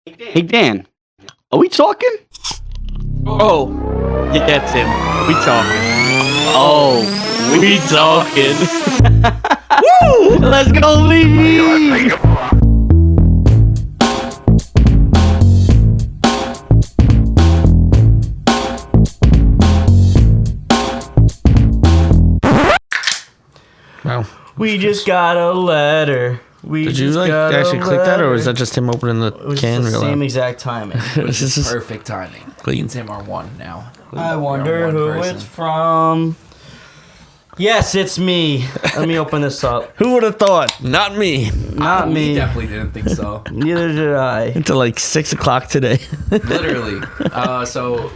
Hey Dan, are we talking? Oh, yeah, Tim. We talking. Oh, we talking. Woo! Let's go, Lee! Wow. We just got a letter. Did you actually click that, or was that just him opening the can? the real same loud? exact timing. This is Perfect timing. clean. Tim are one now. I wonder one who person. it's from. Yes, it's me. Let me open this up. Who would have thought? Not me. Not We me. definitely didn't think so. Neither did I. Until like 6 o'clock today. Literally. So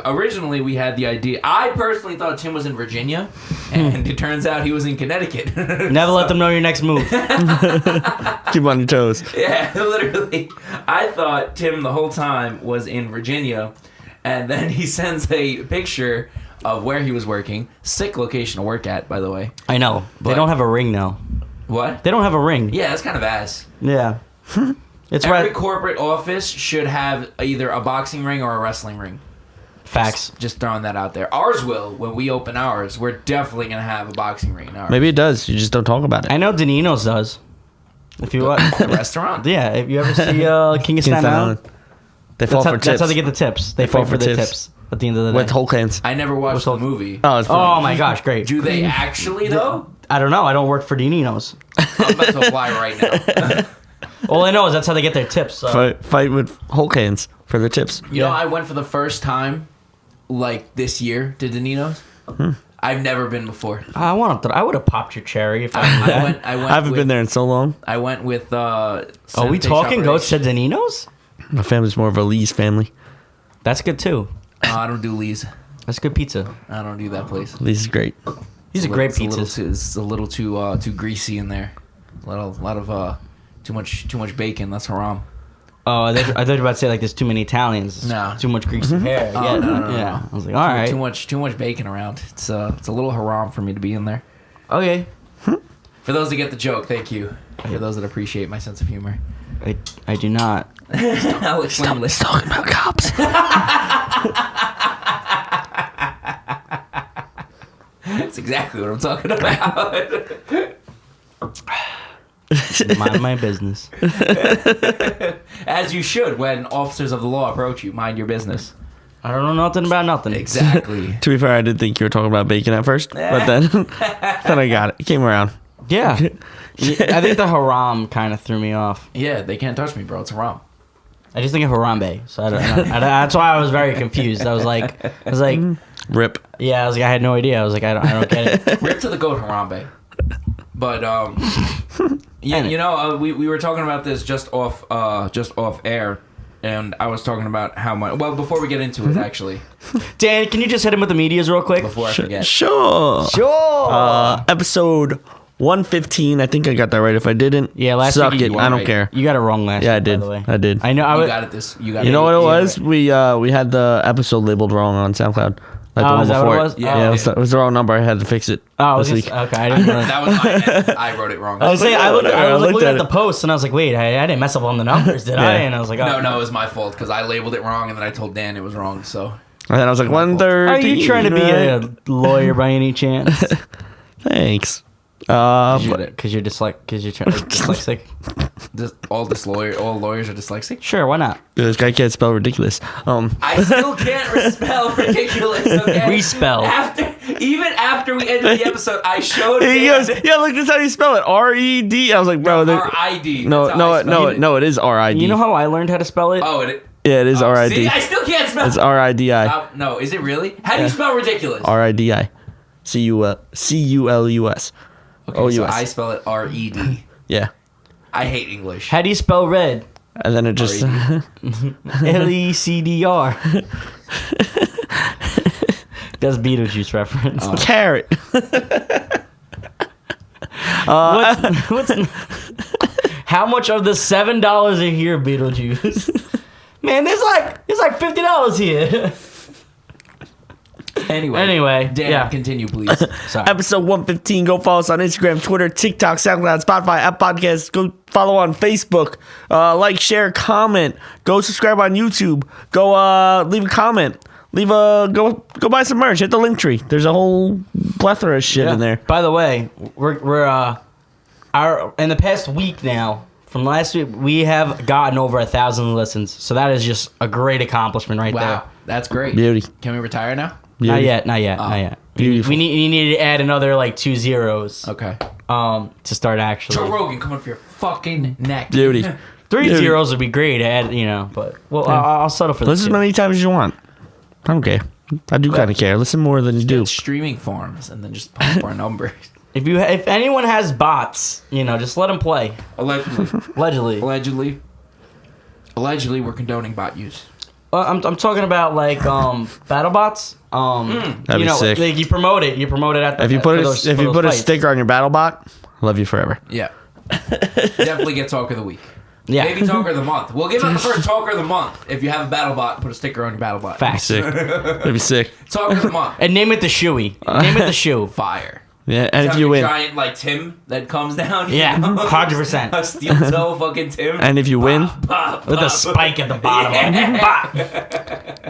originally we had the idea. I personally thought Tim was in Virginia, and it turns out he was in Connecticut. Never let them know your next move. Keep on your toes. Yeah, literally. I thought Tim the whole time was in Virginia, and then he sends a picture of where he was working. Sick location to work at, by the way. I know. They But- don't have a ring now. What? They don't have a ring. Yeah, that's kind of ass. Yeah. It's Every right. corporate office should have either a boxing ring or a wrestling ring. Facts. Just throwing that out there. Ours will, when we open ours, we're definitely going to have a boxing ring in ours. Maybe it does. You just don't talk about it. I know Danino's does. If you want. The restaurant? Yeah, if you ever see King of Staten Island, They fall for tips. that's how they get the tips. They fall fight for for the tips. tips at the end of the day. with whole cans. I never watched the What's movie. Oh, it's Oh my gosh, great. Do they actually, though? I don't know. I don't work for Danino's. I'm about to apply right now. All I know is that's how they get their tips. So. fight with whole cans for the tips. You know, I went for the first time, like, this year to Danino's. I've never been before. I would have popped your cherry if I knew I that. went I haven't with, been there in so long. I went with, Are we Sante talking Chaparral. goats to Danino's? My family's more of a Lee's family. That's good too. No, I don't do Lee's. That's good pizza. I don't do that place. Lee's is great. These are great It's a little pizzas. too, it's a little too greasy in there. A lot of too much bacon. That's haram. Oh, I thought you were about to say like there's too many Italians. No. Too much greasy hair. Oh, Yeah, no, no, yeah. no. I was like, all right. Too much bacon around. It's a little haram for me to be in there. Okay. For those that get the joke, thank you. For those that appreciate my sense of humor, I do not. I'll explain later. Talking about cops. That's exactly what I'm talking about. Mind my business. As you should when officers of the law approach you. Mind your business. I don't know nothing about nothing. Exactly. To be fair, I did think you were talking about bacon at first, but then then I got it. It came around. Yeah. I think the haram kind of threw me off. Yeah, they can't touch me, bro. It's haram. I just think of Harambe, so I don't know. That's why I was very confused. I was like, Rip. yeah, I had no idea. I was like, I don't get it. Rip to the goat, Harambe. But yeah, you know, we were talking about this just off air, and I was talking about how much. Well, before we get into it, actually, Dan, can you just hit him with the medias real quick? before I forget, Sure. Sure. Episode 115. I think I got that right. If I didn't, Yeah, last suck week it. you I were don't right. care. You got it wrong last Yeah, I week, did. by the way. I did. I know. you got it. You You know what it yeah. was? We had the episode labeled wrong on SoundCloud. Like the Oh, one is that what before it was? Yeah. Yeah, it was the wrong number. I had to fix it Oh, this was week. this, okay. I didn't. Really, That was my end. I wrote it wrong. I was saying, I was I like looked looking at at the it. post, and I was like, wait, I didn't mess up on the numbers, did I? Yeah. And I was like, oh, No, it was my fault because I labeled it wrong and then I told Dan it was wrong. So And then I was like, My fault. 130. Are you trying to be a lawyer by any chance? Thanks. Because you're Because you're dyslexic. all lawyers are dyslexic. Sure, why not? This guy can't spell ridiculous. I still can't spell ridiculous. Okay? Respell. Even after we ended the episode, I showed He Dan goes, yeah, look, this is how you spell it. RED. I was like, bro, R-I-D. no, That's how I spell it. no, it is RID. You know how I learned how to spell it? Oh, Yeah, it is see, RID. I still can't spell It's RIDI. No, is it really? How do you spell ridiculous? RIDI. CULUS. Okay, OUS. so I spell it R-E-D. Yeah. I hate English. How do you spell red? And then it just. LECDR. That's Beetlejuice reference. Carrot. What's how much of the $7 are here, Beetlejuice? Man, there's like $50 here. Anyway, Dan, yeah. continue, please. Sorry. Episode 115. Go follow us on Instagram, Twitter, TikTok, SoundCloud, Spotify, Apple Podcasts. Go follow on Facebook. Like, share, comment. Go subscribe on YouTube. Go leave a comment. Go buy some merch. Hit the link tree. There's a whole plethora of shit in there. By the way, we're in the past week now. From last week, we have gotten over 1,000 listens. So that is just a great accomplishment right there. Wow, that's great. Beauty. Can we retire now? Not yet. Not yet. Beautiful. We need to add another like 2 zeros. Okay. To start actually. Joe Rogan coming for your fucking neck. Beauty. 3 Dude. zeros would be great. Add, but I'll settle for this. Listen as many times as you want. I don't care. I do kind of care. Listen more than you do. Get streaming farms and then just pump our numbers. If anyone has bots, just let them play. Allegedly. Allegedly. Allegedly, we're condoning bot use. I'm talking about like battle bots. That'd be sick. Like you promote it. You promote it at the If you put a fights. sticker on your battle bot, love you forever. Yeah. Definitely get Talker of the Week. Yeah. Maybe Talker of the Month. We'll give it for Talker of the Month. If you have a battle bot, put a sticker on your battle bot. Facts. Sick. That'd be sick. Talker of the Month. And name it the shoey. Name it the shoe. Fire. Yeah, and if Have you a win, giant like Tim that comes down. Yeah, 100%. A steel toe fucking Tim. and if you win, With a spike at the bottom.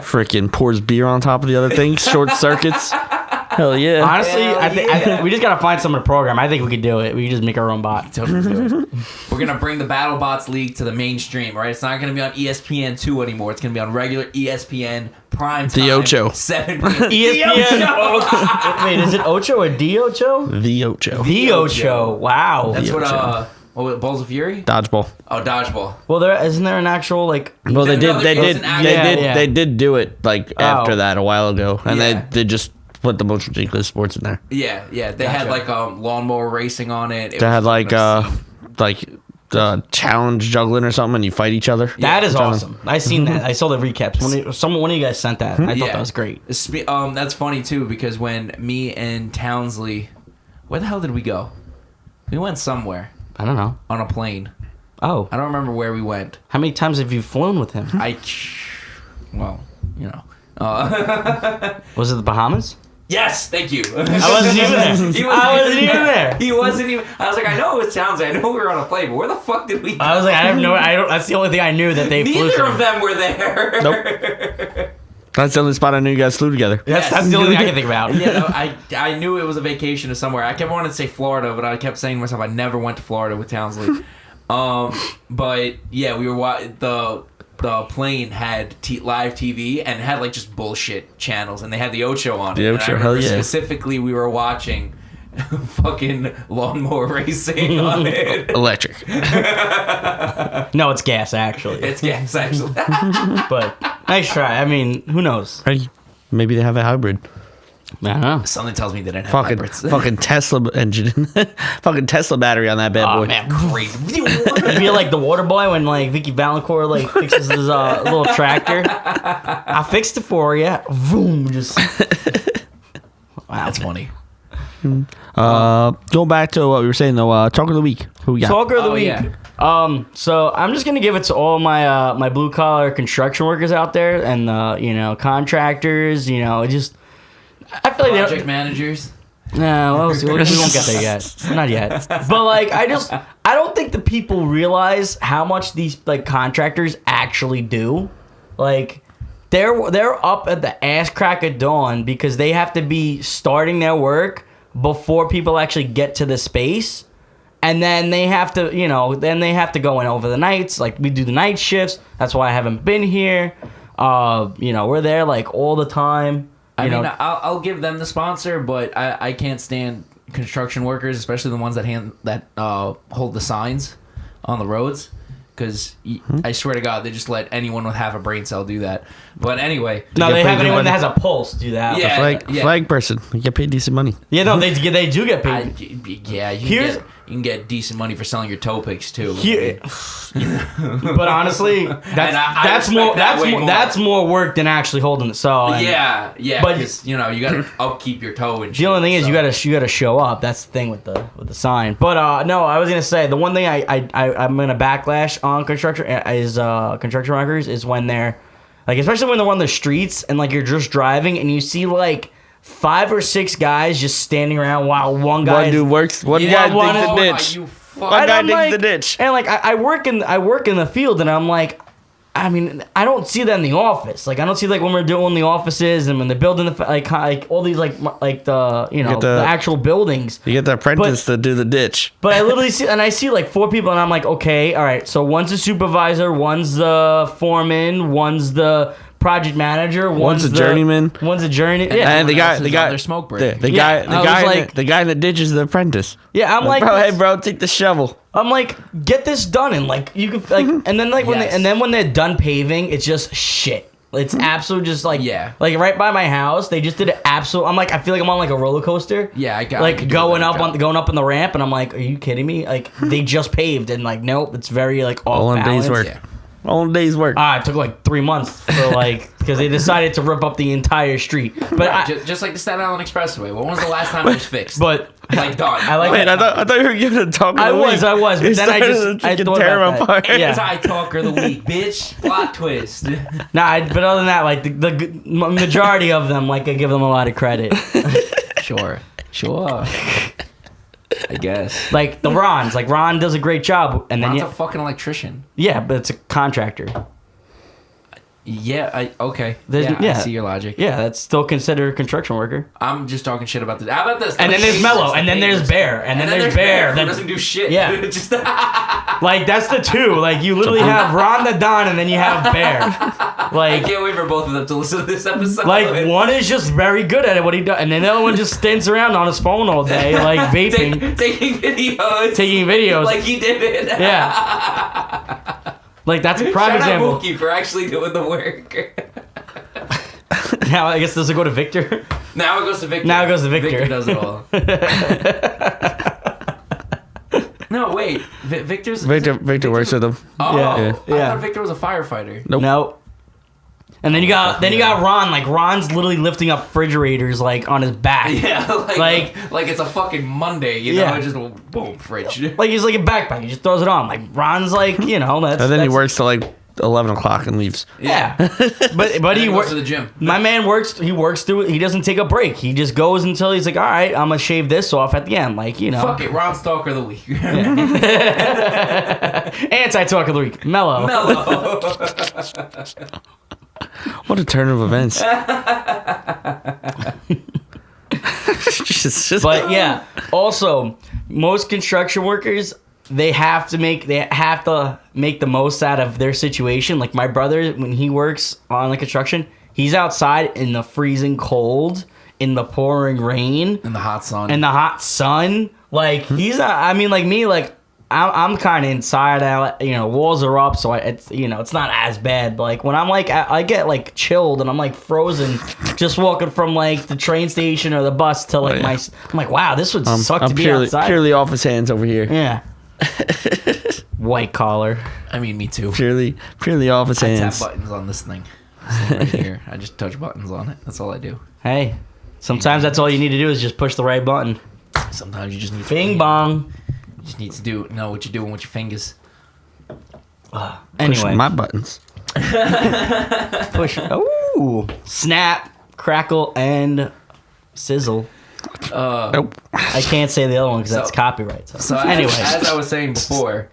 freaking pours beer on top of the other thing, short circuits. Hell yeah. Honestly, Hell I think we just gotta find someone to program. I think we could do it. We could just make our own bot. Totally do it. We're gonna bring the BattleBots League to the mainstream, right? It's not gonna be on ESPN2 anymore. It's gonna be on regular ESPN prime time. The Ocho. 7 p.m. ESPN. Wait, is it Ocho or D Ocho? The Ocho. The Ocho. Wow. That's The what Ocho. what was it, Balls of Fury? Dodgeball. Oh, Dodgeball. Well, isn't there an actual like? Well, they No, did. there was an actual- Yeah. They did do it like after that a while ago, and Yeah. they just put the most ridiculous sports in there. Yeah. They had like lawnmower racing on it. They had like challenge juggling or something, and you fight each other. That is awesome. I seen that. I saw the recaps. One of you guys sent that. I thought that was great. That's funny too because when me and Townsley, where the hell did we go? We went somewhere I don't know. on a plane. Oh, I don't remember where we went. how many times have you flown with him? Well, you know. Was it the Bahamas? Yes, thank you. I wasn't even there. I wasn't even there. He wasn't even. I was like, I know it was Townsley. I know we were on a plane, but where the fuck did we go? I was like, I have no. I don't. That's the only thing I knew that they flew. Neither to. of them were there. Nope. That's the only spot I knew you guys flew together. That's the only thing I can think about. Yeah, no, I knew it was a vacation to somewhere. I kept wanting to say Florida, but I kept saying to myself I never went to Florida with Townsley. But yeah, we were the plane had live TV and had like just bullshit channels, and they had the Ocho on it. The And Ocho, I remember hell yeah. Specifically, we were watching fucking lawnmower racing on it. Electric. No, it's gas actually. It's gas, actually. But nice try. I mean, who knows? Hey, maybe they have a hybrid. I don't know. Something tells me they didn't have hybrids. Fucking Tesla engine. Fucking Tesla battery on that bad Oh boy. man, Great. it'd be like the water boy when like Vicky Valancourt like fixes his little tractor. I fixed it for you. Boom, just. Wow, That's funny. Going back to what we were saying though, talk of the week. Who we got? Talker of the Oh, week. yeah. So I'm just gonna give it to all my my blue collar construction workers out there, and contractors. Just I feel like they Project don't. managers. No, we won't get there yet. Not yet. But like, I don't think the people realize how much these like contractors actually do. Like, they're up at the ass crack of dawn because they have to be starting their work before people actually get to the space. And then they have to, go in over the nights. Like, we do the night shifts. That's why I haven't been here. We're there like all the time. I mean, I'll give them the sponsor, but I can't stand construction workers, especially the ones that hold the signs on the roads. Because I swear to God, they just let anyone with half a brain cell do that. But anyway, No, they get have paid anyone good that has a pulse do that. Yeah. Flag person. You get paid decent money. Yeah, no, they do get paid. you can get decent money for selling your toe picks too. Here, but honestly, I respect that way more. that's more work than actually holding it. So Yeah, But- because you gotta upkeep your toe and. the only thing is you gotta show up. That's the thing with the sign. But no, I was gonna say the one thing I'm gonna backlash on construction is construction workers is when they're like, especially when they're on the streets and like you're just driving and you see like 5 or 6 guys just standing around while one guy One dude works. One Yeah, guy one digs the is- ditch. You fuck. One And guy I'm digs like- the ditch. And like I work in the field, and I'm like, I mean, I don't see that in the office. Like I don't see like when we're doing the offices and when they're building the like all these like the get the the- actual buildings. You get the apprentice to do the ditch. But I literally see like 4 people, and I'm like, okay, all right. So one's the supervisor, one's the foreman, one's the project manager, One's a the journeyman. one's a journey. And Yeah, the guy, their smoke break. the Yeah, I was guy, like- the guy in the ditch is the apprentice. yeah. I'm like, bro, hey, bro, take the shovel. I'm like, get this done, and like you can like, and then like Yes. when they're done paving, it's just shit. It's absolute just like Yeah. like right by my house, they just did an absolute. I'm like, I feel like I'm on like a roller coaster. Yeah, I like can do going that up job. going up in the ramp, and I'm like, are you kidding me? Like they just paved, and like nope, it's very like off All in a balance. day's work. Yeah. All in a day's work. It took like 3 months for like because they decided to rip up the entire street. But Just like the Staten Island Expressway. When was the last time it was fixed? but like done. I like Wait, I thought you were giving a talk. Of I the was, week. but You then I started just to I freaking thought tear about him that. apart. Yeah. Tie talker of the week, bitch. Plot twist. But other than that, like the majority of them, like I give them a lot of credit. Sure. I guess. Like the Ron's, like Ron does a great job, and then Ron's a fucking electrician. yeah, but it's a contractor. Yeah, okay. There's- Yeah, yeah. I see your logic. Yeah, that's still considered a construction worker. I'm just talking shit about this. How about this? And then there's Mello, and then there's Bear, and then there's Bear. Who That- doesn't do shit. Yeah. Just Like that's the two. Like you literally have Ron the Don, and then you have Bear. I Like. can't wait for both of them to listen to this episode. Like one is just very good at it, what he does, and then the other one just stands around on his phone all day, like vaping, taking videos. taking videos. Like he did it. Yeah. Like that's a prime Shout out example. Mookie for actually doing the work. Now I guess does it go to Victor? Now it goes to Victor. Now it goes to Victor. Victor does it all. No, wait. Victor's Victor works with him. Oh, Yeah. I Yeah. thought Victor was a firefighter. Nope. No. And then you got Ron. Like Ron's literally lifting up refrigerators like on his back. Yeah, like it's a fucking Monday, you know? Yeah. Just boom, fridge. Like he's like a backpack. He just throws it on. Like Ron's like that's. And then he that's- works till like 11 o'clock and leaves. Yeah. but he goes works to the gym. My man works. He works through it. He doesn't take a break. He just goes until he's like, all right, I'm gonna shave this off at the end. Like Fuck it, Ron Stalker of the week. Anti-talk of the week, Mellow. Mellow. What a turn of events. Jesus. But yeah, also most construction workers they have to make the most out of their situation. Like my brother, when he works on the construction, he's outside in the freezing cold, in the pouring rain, In the hot sun. in the hot sun. Like he's not. I mean, like me, like. I'm kind of inside out, walls are up, so it's not as bad. But like when I'm like, I get like chilled and I'm like frozen, just walking from like the train station or the bus to like yeah. I'm like, wow, this would suck I'm to be purely, outside. purely office hands over here. Yeah. White collar. I mean, me too. Purely office I tap hands. buttons on this thing. This thing right here. I just touch buttons on it. That's all I do. Hey, sometimes that's all you need to do is just push the right button. Sometimes you just need to Bing bong. You just need to know what you're doing with your fingers. Anyway, Pushing my buttons. push. Ooh, snap, crackle, and sizzle. Nope. I can't say the other one because that's So- copyright. So anyway, as I was saying before,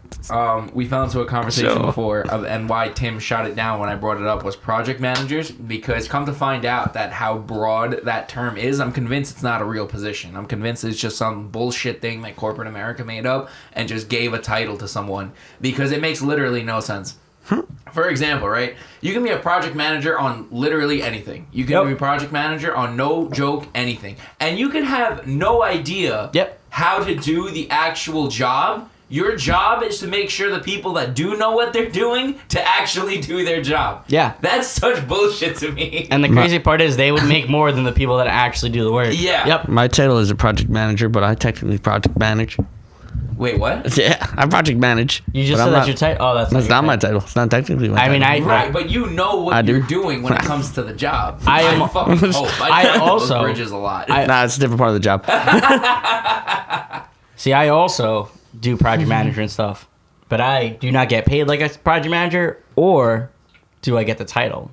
we fell into a conversation So- before, and why Tim shot it down when I brought it up was project managers. Because come to find out that how broad that term is, I'm convinced it's not a real position. I'm convinced it's just some bullshit thing that corporate America made up and just gave a title to someone because it makes literally no sense. For example, right? You can be a project manager on literally anything. You can Yep. be a project manager on no joke anything. And you can have no idea Yep. how to do the actual job. Your job is to make sure the people that do know what they're doing to actually do their job. Yeah. That's such bullshit to me. and the crazy part is they would make more than the people that actually do the work. Yeah. Yep. My title is a project manager, but I technically project manage. Wait, what? Yeah, I project manage. You just but said I'm that's not- your title. Oh, that's That's your not my title. title. It's not technically my I mean, title. Right, but you know what I do. you're doing when it comes to the job. I am- fucking hope. I burn also- those bridges a lot. Nah, it's a different part of the job. See, I also do project management stuff, but I do not get paid like a project manager, or do I get the title?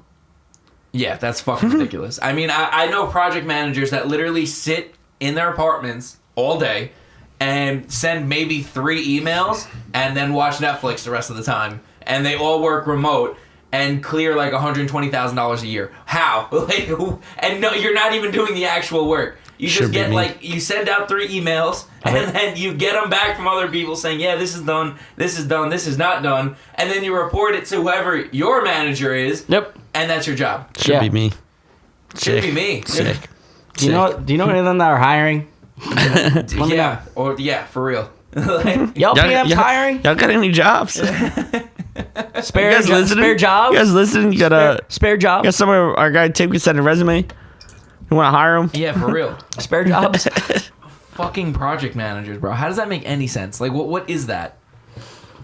Yeah, that's fucking ridiculous. I mean, I know project managers that literally sit in their apartments all day and send maybe 3 emails and then watch Netflix the rest of the time. And they all work remote and clear like $120,000 a year. How? Like, and no, you're not even doing the actual work. You Should just be get me. like, you send out 3 emails and then you get them back from other people saying, yeah, this is done, this is done, this is not done. And then you report it to whoever your manager is. Yep. And that's your job. Should Yeah. be me. Should be me. Sick. Do you know any of them that are hiring? me Yeah. Or yeah, for real. Like, Y'all PM's hiring? Y'all got any jobs? Spare, You guys listening? spare jobs? You guys listening? You got Spare jobs? got somewhere our guy Tim can send a resume. You want to hire him? yeah, for real. Spare jobs? Fucking project managers, bro. How does that make any sense? Like, what is that?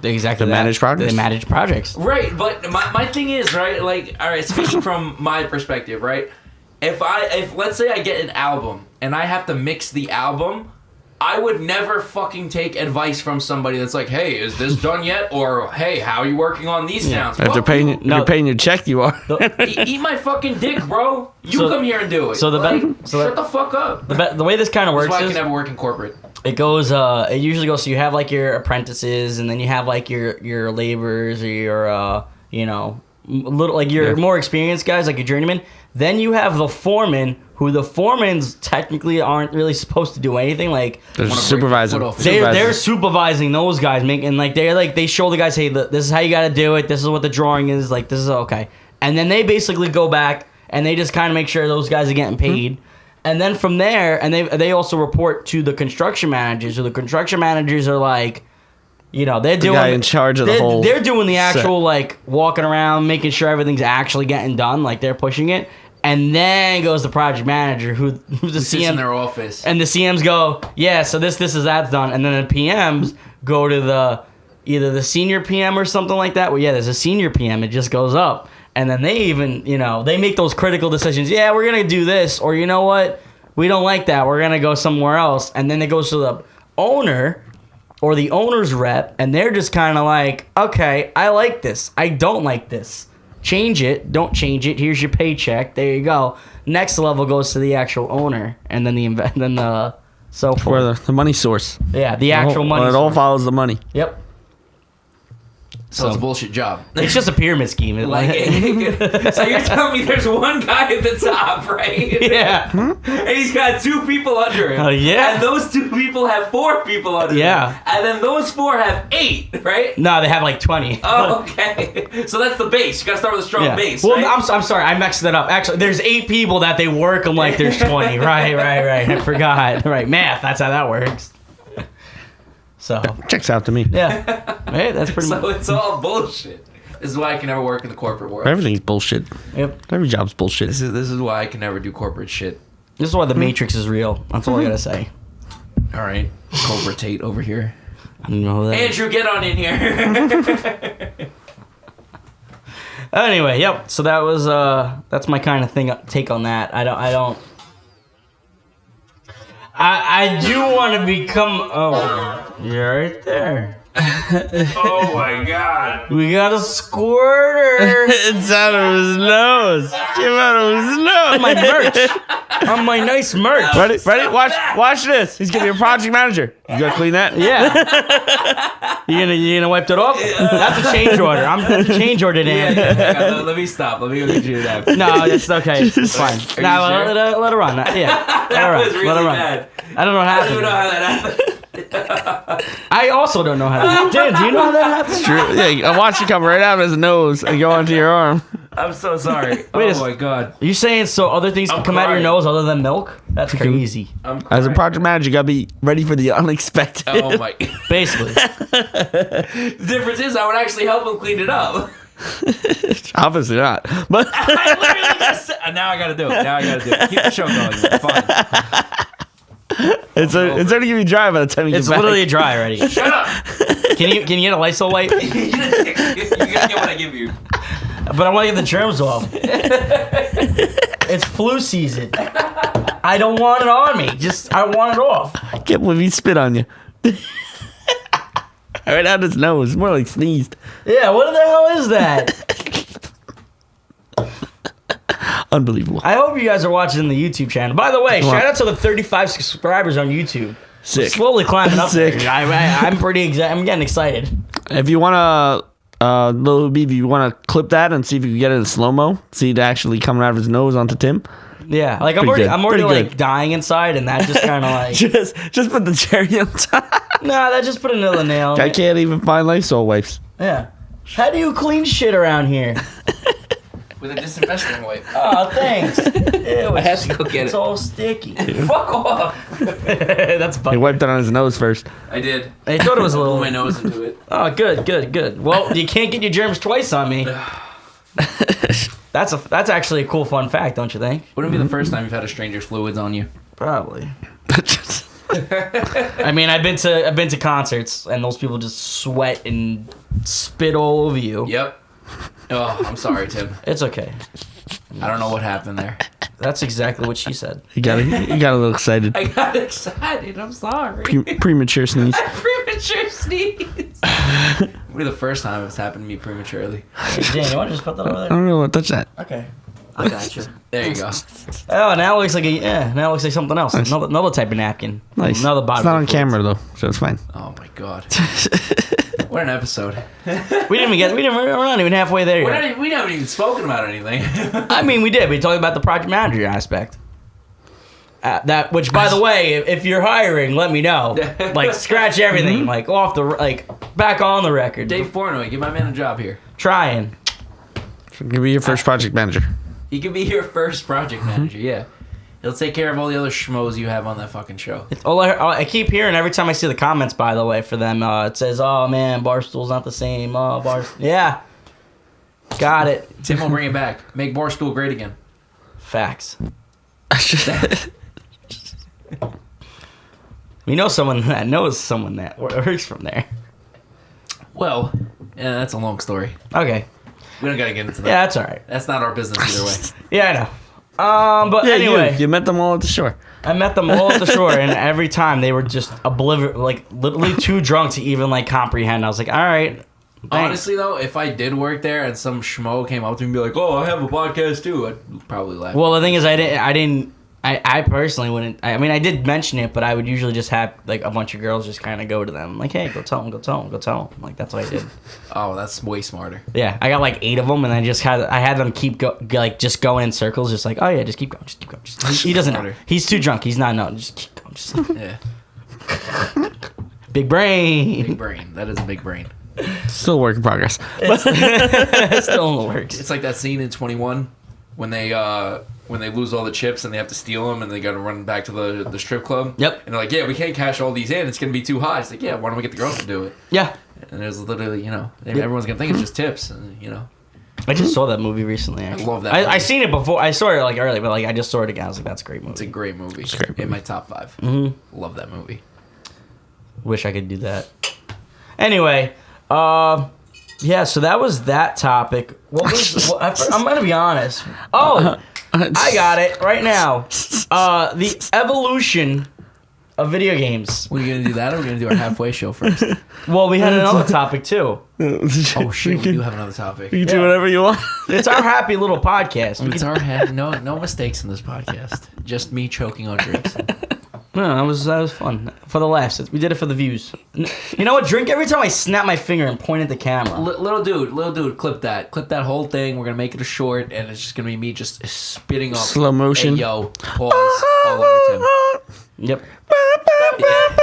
Exactly. To that. manage projects? They manage projects. Right, but my thing is, right, like, all right, speaking from my perspective, right, if let's say I get an album and I have to mix the album, I would never fucking take advice from somebody that's like, hey, is this done yet? Or, hey, how are you working on these sounds? If they're Fuck paying, you. if you're paying your check, you are. Eat my fucking dick, bro. You So- come here and do it. so the like, the shut the fuck up. the way this kind of That's works why I is can never work in corporate. it goes. It usually goes. So you have like your apprentices, and then you have like your laborers or your little like your Yeah. more experienced guys, like your journeyman. Then you have the foreman, who the foremans technically aren't really supposed to do anything. Like They're Wanna break supervising. your foot off. they're supervising those guys, making like they show the guys, hey, this is how you got to do it. This is what the drawing is. Like this is okay, and then they basically go back and they just kind of make sure those guys are getting paid. And then from there, and they also report to the construction managers. So the construction managers are like, they're doing guy in charge of the whole They're doing the set. actual like walking around, making sure everything's actually getting done. Like they're pushing it. And then goes the project manager, who's the Sits in CM, their office. and the CMs go, yeah, so this is that's done, and then the PMs go to either the senior PM or something like that. Well, yeah, there's a senior PM. It just goes up, and then they even they make those critical decisions. Yeah, we're gonna do this, or you know what, we don't like that. We're gonna go somewhere else, and then it goes to the owner or the owner's rep, and they're just kind of like, okay, I like this, I don't like this. Change it, don't change it. Here's your paycheck. There you go. Next level goes to the actual owner, and then the so Where forth. the money source. Yeah, the actual money. It all source. follows the money. Yep. So it's a bullshit job. It's just a pyramid scheme. Like, so you're telling me there's one guy at the top, right? yeah. And he's got 2 people under him. Oh, yeah. And those 2 people have 4 people under Yeah. him. And then those 4 have 8, right? No, they have like 20. Oh, okay. So that's the base. You gotta start with a strong Yeah. base. Well, right? I'm sorry, I mixed that up. Actually, there's 8 people that they work them like there's 20. Right. I forgot. Right, math. That's how that works. So Checks out to me. yeah, hey, that's pretty So much. it's all bullshit. This is why I can never work in the corporate world. Everything's bullshit. Yep. Every job's bullshit. This is why I can never do corporate shit. This is why the Matrix is real. That's all I gotta say. All right, Cobra Tate over here. I don't know who that is. Andrew, get on in here. Anyway, yep. So that was that's my kind of take on that. I do want to become. Oh, you're right there. Oh my god. We got a squirter. It's out of his nose. Came out of his nose. My merch. On my nice merch. Ready? Watch this. He's gonna be a project manager. You gotta clean that. Yeah. You gonna wipe it off? That's a change order. That's a change order, Dan. Yeah, let me stop. Let me go get you that. No, it's okay. It's fine. Are No, you sure? let her run. Yeah. Let her That run. was really Let her run. bad. I don't know how I don't even know happened. how that happened. I also don't know how to. Dan, do you know how that happened? True. Yeah, I watched it come right out of his nose and go onto your arm. I'm so sorry. Wait Oh a- my god. Are you saying so other things can I'm come out of your crying. nose other than milk? That's crazy. I'm As a crying. project manager, you gotta be ready for the unexpected. Oh my. Basically. The difference is I would actually help him clean it up. Obviously not. But I literally just said, now I gotta do it. Keep the show going. Fine. it's only gonna be dry by the time you It's get back. literally dry already. Shut up. Can you get a Lysol wipe? You're gonna get what I give you. But I want to get the germs off. It's flu season. I don't want it on me. I want it off. I can't believe he spit on you. Right out his nose. More like sneezed. Yeah, what the hell is that? Unbelievable. I hope you guys are watching the YouTube channel. By the way, Come on. shout out to the 35 subscribers on YouTube. We're Sick. slowly climbing up. Sick. There. I'm pretty I'm getting excited. If you want to, Lil B, if you want to clip that and see if you can get it in slow mo, see it actually coming out of his nose onto Tim. Yeah, like Pretty good. I'm already Pretty like good. dying inside, and that just kind of like Just put the cherry on top. nah, that just put another nail. in I it. can't even find Lysol wipes. Yeah. How do you clean shit around here? With a disinfectant wipe. Oh, thanks. Ew, I had to go get it's it. all sticky. Fuck off. That's He funny. wiped it on his nose first. I did. I thought it was a Blew little. my nose into it. Oh, good. Well, you can't get your germs twice on me. That's actually a cool fun fact, don't you think? Wouldn't be the first time you've had a stranger's fluids on you. Probably. I mean, I've been to concerts, and those people just sweat and spit all over you. Yep. Oh, I'm sorry, Tim. It's okay. I don't know what happened there. That's exactly what she said. He got a little excited. I got excited. I'm sorry. Premature sneeze. Premature sneeze. We're the first time it's happened to me prematurely. Hey, Jane, you want to just put that over I there? don't know what touch that. Okay. I got you. There you go. Oh, now it looks like now it looks like something else. Nice. Another type of napkin. Nice. Another bottle. It's not on camera though, so it's fine. Oh my god. What an episode. We're not even halfway there yet. We haven't even spoken about anything. I mean, we did. We talked about the project manager aspect. Which, by the way, if you're hiring, let me know. Like, scratch everything. Like, back on the record. Dave Portnoy, give my man a job here. Trying. Give me your first project manager. He could be your first project manager, yeah. He'll take care of all the other schmoes you have on that fucking show. All I keep hearing every time I see the comments, by the way, for them, it says, oh, man, Barstool's not the same. Oh, Barstool. Yeah. Got it. Tim will bring it back. Make Barstool great again. Facts. We know someone that knows someone that works from there. Well, yeah, that's a long story. Okay. We don't gotta get into that. Yeah, that's all right. That's not our business either way. Yeah, I know. But Yeah, anyway, you met them all at the shore. I met them all at the shore, and every time they were just literally too drunk to even like comprehend. I was like, all right. Thanks. Honestly, though, if I did work there and some schmo came up to me and be like, "Oh, I have a podcast too," I'd probably laugh. Well, the thing is, I personally wouldn't. I mean, I did mention it, but I would usually just have like a bunch of girls just kind of go to them, like, "Hey, go tell them." Like that's what I did. Oh, that's way smarter. Yeah, I got like 8 of them, and I had them keep just going in circles, just like, "Oh yeah, just keep going, just keep going." He doesn't know. Smarter. He's too drunk. He's not knowing. Just keep going. Just Yeah, big brain. big brain. That is a big brain. Still a work in progress. Still in the works. It's like that scene in 21 when they lose all the chips and they have to steal them and they got to run back to the strip club. Yep. And they're like, "Yeah, we can't cash all these in. It's gonna be too hot." It's like, "Yeah, why don't we get the girls to do it?" Yeah. And there's literally, everyone's gonna think it's just tips, and I just saw that movie recently. Actually. love that I movie. seen it before. I saw it like early, but like I just saw it again. I was like, "That's a great movie." it's a great movie. a great In movie. my top 5. Love that movie. Wish I could do that. Anyway, yeah. So that was that topic. I'm gonna be honest. Oh, I got it right now. The evolution of video games. We're gonna do that, or we're gonna do our halfway show first. Well, we had another topic too. Oh shit, we do have another topic. You can do whatever you want. It's our happy little podcast. We It's our head. No mistakes in this podcast. Just me choking on drinks. No, that was fun for the laughs. We did it for the views. You know what? Drink every time I snap my finger and point at the camera. Little dude, clip that whole thing. We're gonna make it a short, and it's just gonna be me just spitting off Slow motion. Hey, yo, pause all over Tim. Yep. Yeah.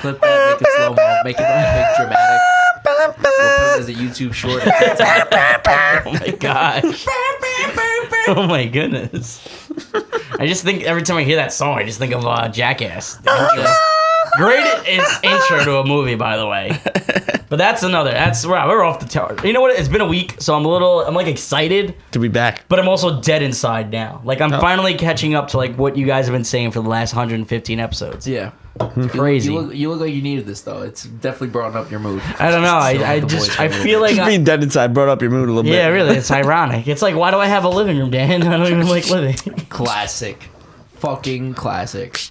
Clip that, make it slow mo, make it dramatic. We'll put it as a YouTube short. Oh my gosh. Oh my goodness. I just think every time I hear that song, I just think of Jackass. Great intro to a movie, by the way. But we're off the tower. You know what? It's been a week, so I'm like excited, To be back. but I'm also dead inside now. Like I'm finally catching up to like what you guys have been saying for the last 115 episodes. Yeah. Crazy. You look like you needed this though. It's definitely brought up your mood. I don't know. Still I the just voice I a little feel bit. like Just being dead inside brought up your mood a little bit. yeah, really. It's ironic. It's like, why do I have a living room, Dan? I don't even like living. Classic. Fucking classic.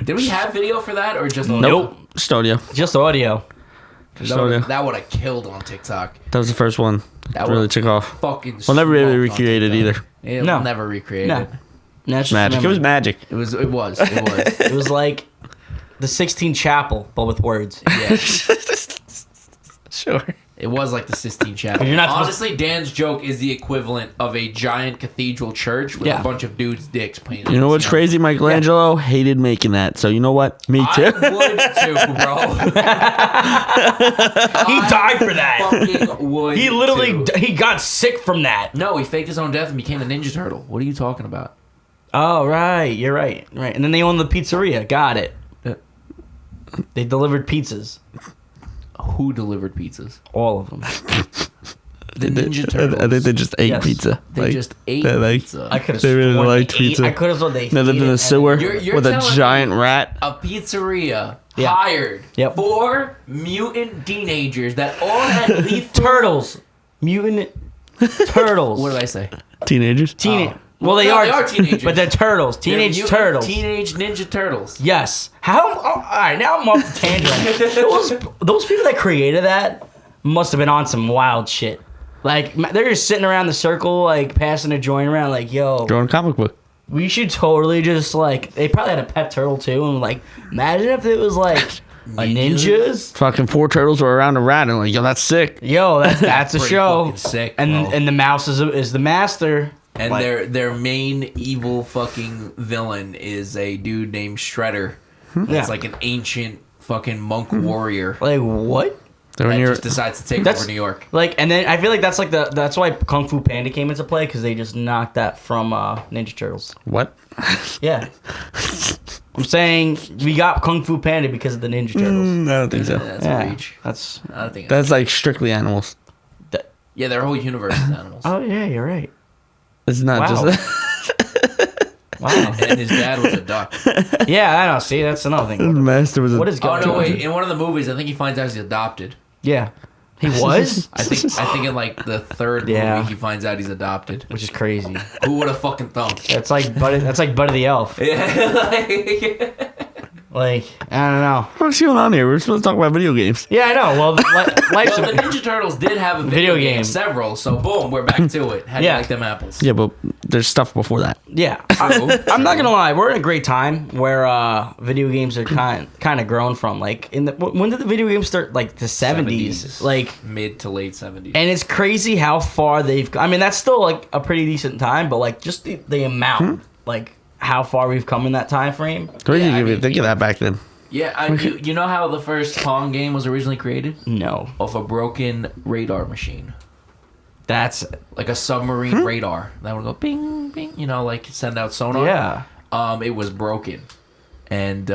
Did we have video for that or just audio? Nope. Just audio. Just audio. Just audio. That would have killed on TikTok. That was the first one. That really was took off. fucking. We'll never be able to smoked on recreate it TikTok. either. It'll No. never recreate No. it. That's just Magic. It was memory. magic. It was. It was. It was. It was like the 16 Chapel, but with words. Yeah. Sure. It was like the Sistine Chapel. You're not supposed- Honestly, Dan's joke is the equivalent of a giant cathedral church with Yeah. a bunch of dudes' dicks painted. You know what's crazy? Michelangelo hated making that. So you know what? Me I too. would too, bro. He died for that. Fucking would. He literally too. he got sick from that. No, he faked his own death and became a Ninja Turtle. What are you talking about? Oh right, you're right. And then they owned the pizzeria. Got it. Uh, They delivered pizzas, Who delivered pizzas? all of them. The Ninja Turtles. I think they just ate Yes. pizza. They just ate pizza. I could have. They really liked pizza. I could have sworn they. They lived ate in it a and- sewer You're with a telling giant rat. A pizzeria Yeah. hired Yep. 4 mutant teenagers that all had lethal. Turtles, mutant turtles. What did I say? Teenagers. Teenage. Oh. Well, No, they they are are teenagers. but they're turtles. They're Teenage mutant turtles. Teenage Ninja Turtles. Yes. How? Oh, all right, now I'm off the tangent. those people that created that must have been on some wild shit. Like they're just sitting around the circle, like passing a joint around, like, yo, Drawing comic book. we should totally just like. They probably had a pet turtle too, and like, imagine if it was like a ninjas. Fucking 4 turtles were around a rat and like, yo, that's sick. Yo, that's a Pretty show. fucking sick, and bro. and the mouse is the master. And Like- their main evil fucking villain is a dude named Shredder. Yeah. That's like an ancient fucking monk warrior Like what? They're that near. just decides to take That's- over New York. Like, and then I feel like that's why Kung Fu Panda came into play, because they just knocked that from Ninja Turtles. What? Yeah. I'm saying we got Kung Fu Panda because of the Ninja Turtles. I don't think so. That's Yeah, a reach. that's. I don't think. That's like strictly animals. Yeah, their whole universe is animals. Oh yeah, you're right. It's not Wow. just. Wow. And his dad was a duck. Yeah, I know. See, that's another The thing. master was a. What is Oh going no, on? wait! In one of the movies, I think he finds out he's adopted. Yeah, he was, I think in like the third Yeah. movie, he finds out he's adopted. which is crazy. Who would have fucking thunk? That's like Buddy the Elf. Yeah, Like, I don't know. What's going on here? We're supposed to talk about video games. Yeah, I know. Well, life's well, the a, Ninja Turtles did have a video Video game. game, several. So boom, we're back to it. How do you Yeah. like them apples? Yeah, but there's stuff before that. yeah. I'm not gonna lie. We're in a great time where video games are kind of grown from. Like, when did the video games start? Like the 70s. Like, Mid to late 70s. and it's crazy how far they've. I mean, that's still like a pretty decent time, but like just the amount, like how far we've come in that time frame. Crazy Yeah, I if you mean- think of that back then. Yeah, you know how the first Pong game was originally created? No, Off a broken radar machine. that's Like a submarine radar. That would go ping, ping, like send out sonar. yeah. It was broken. And they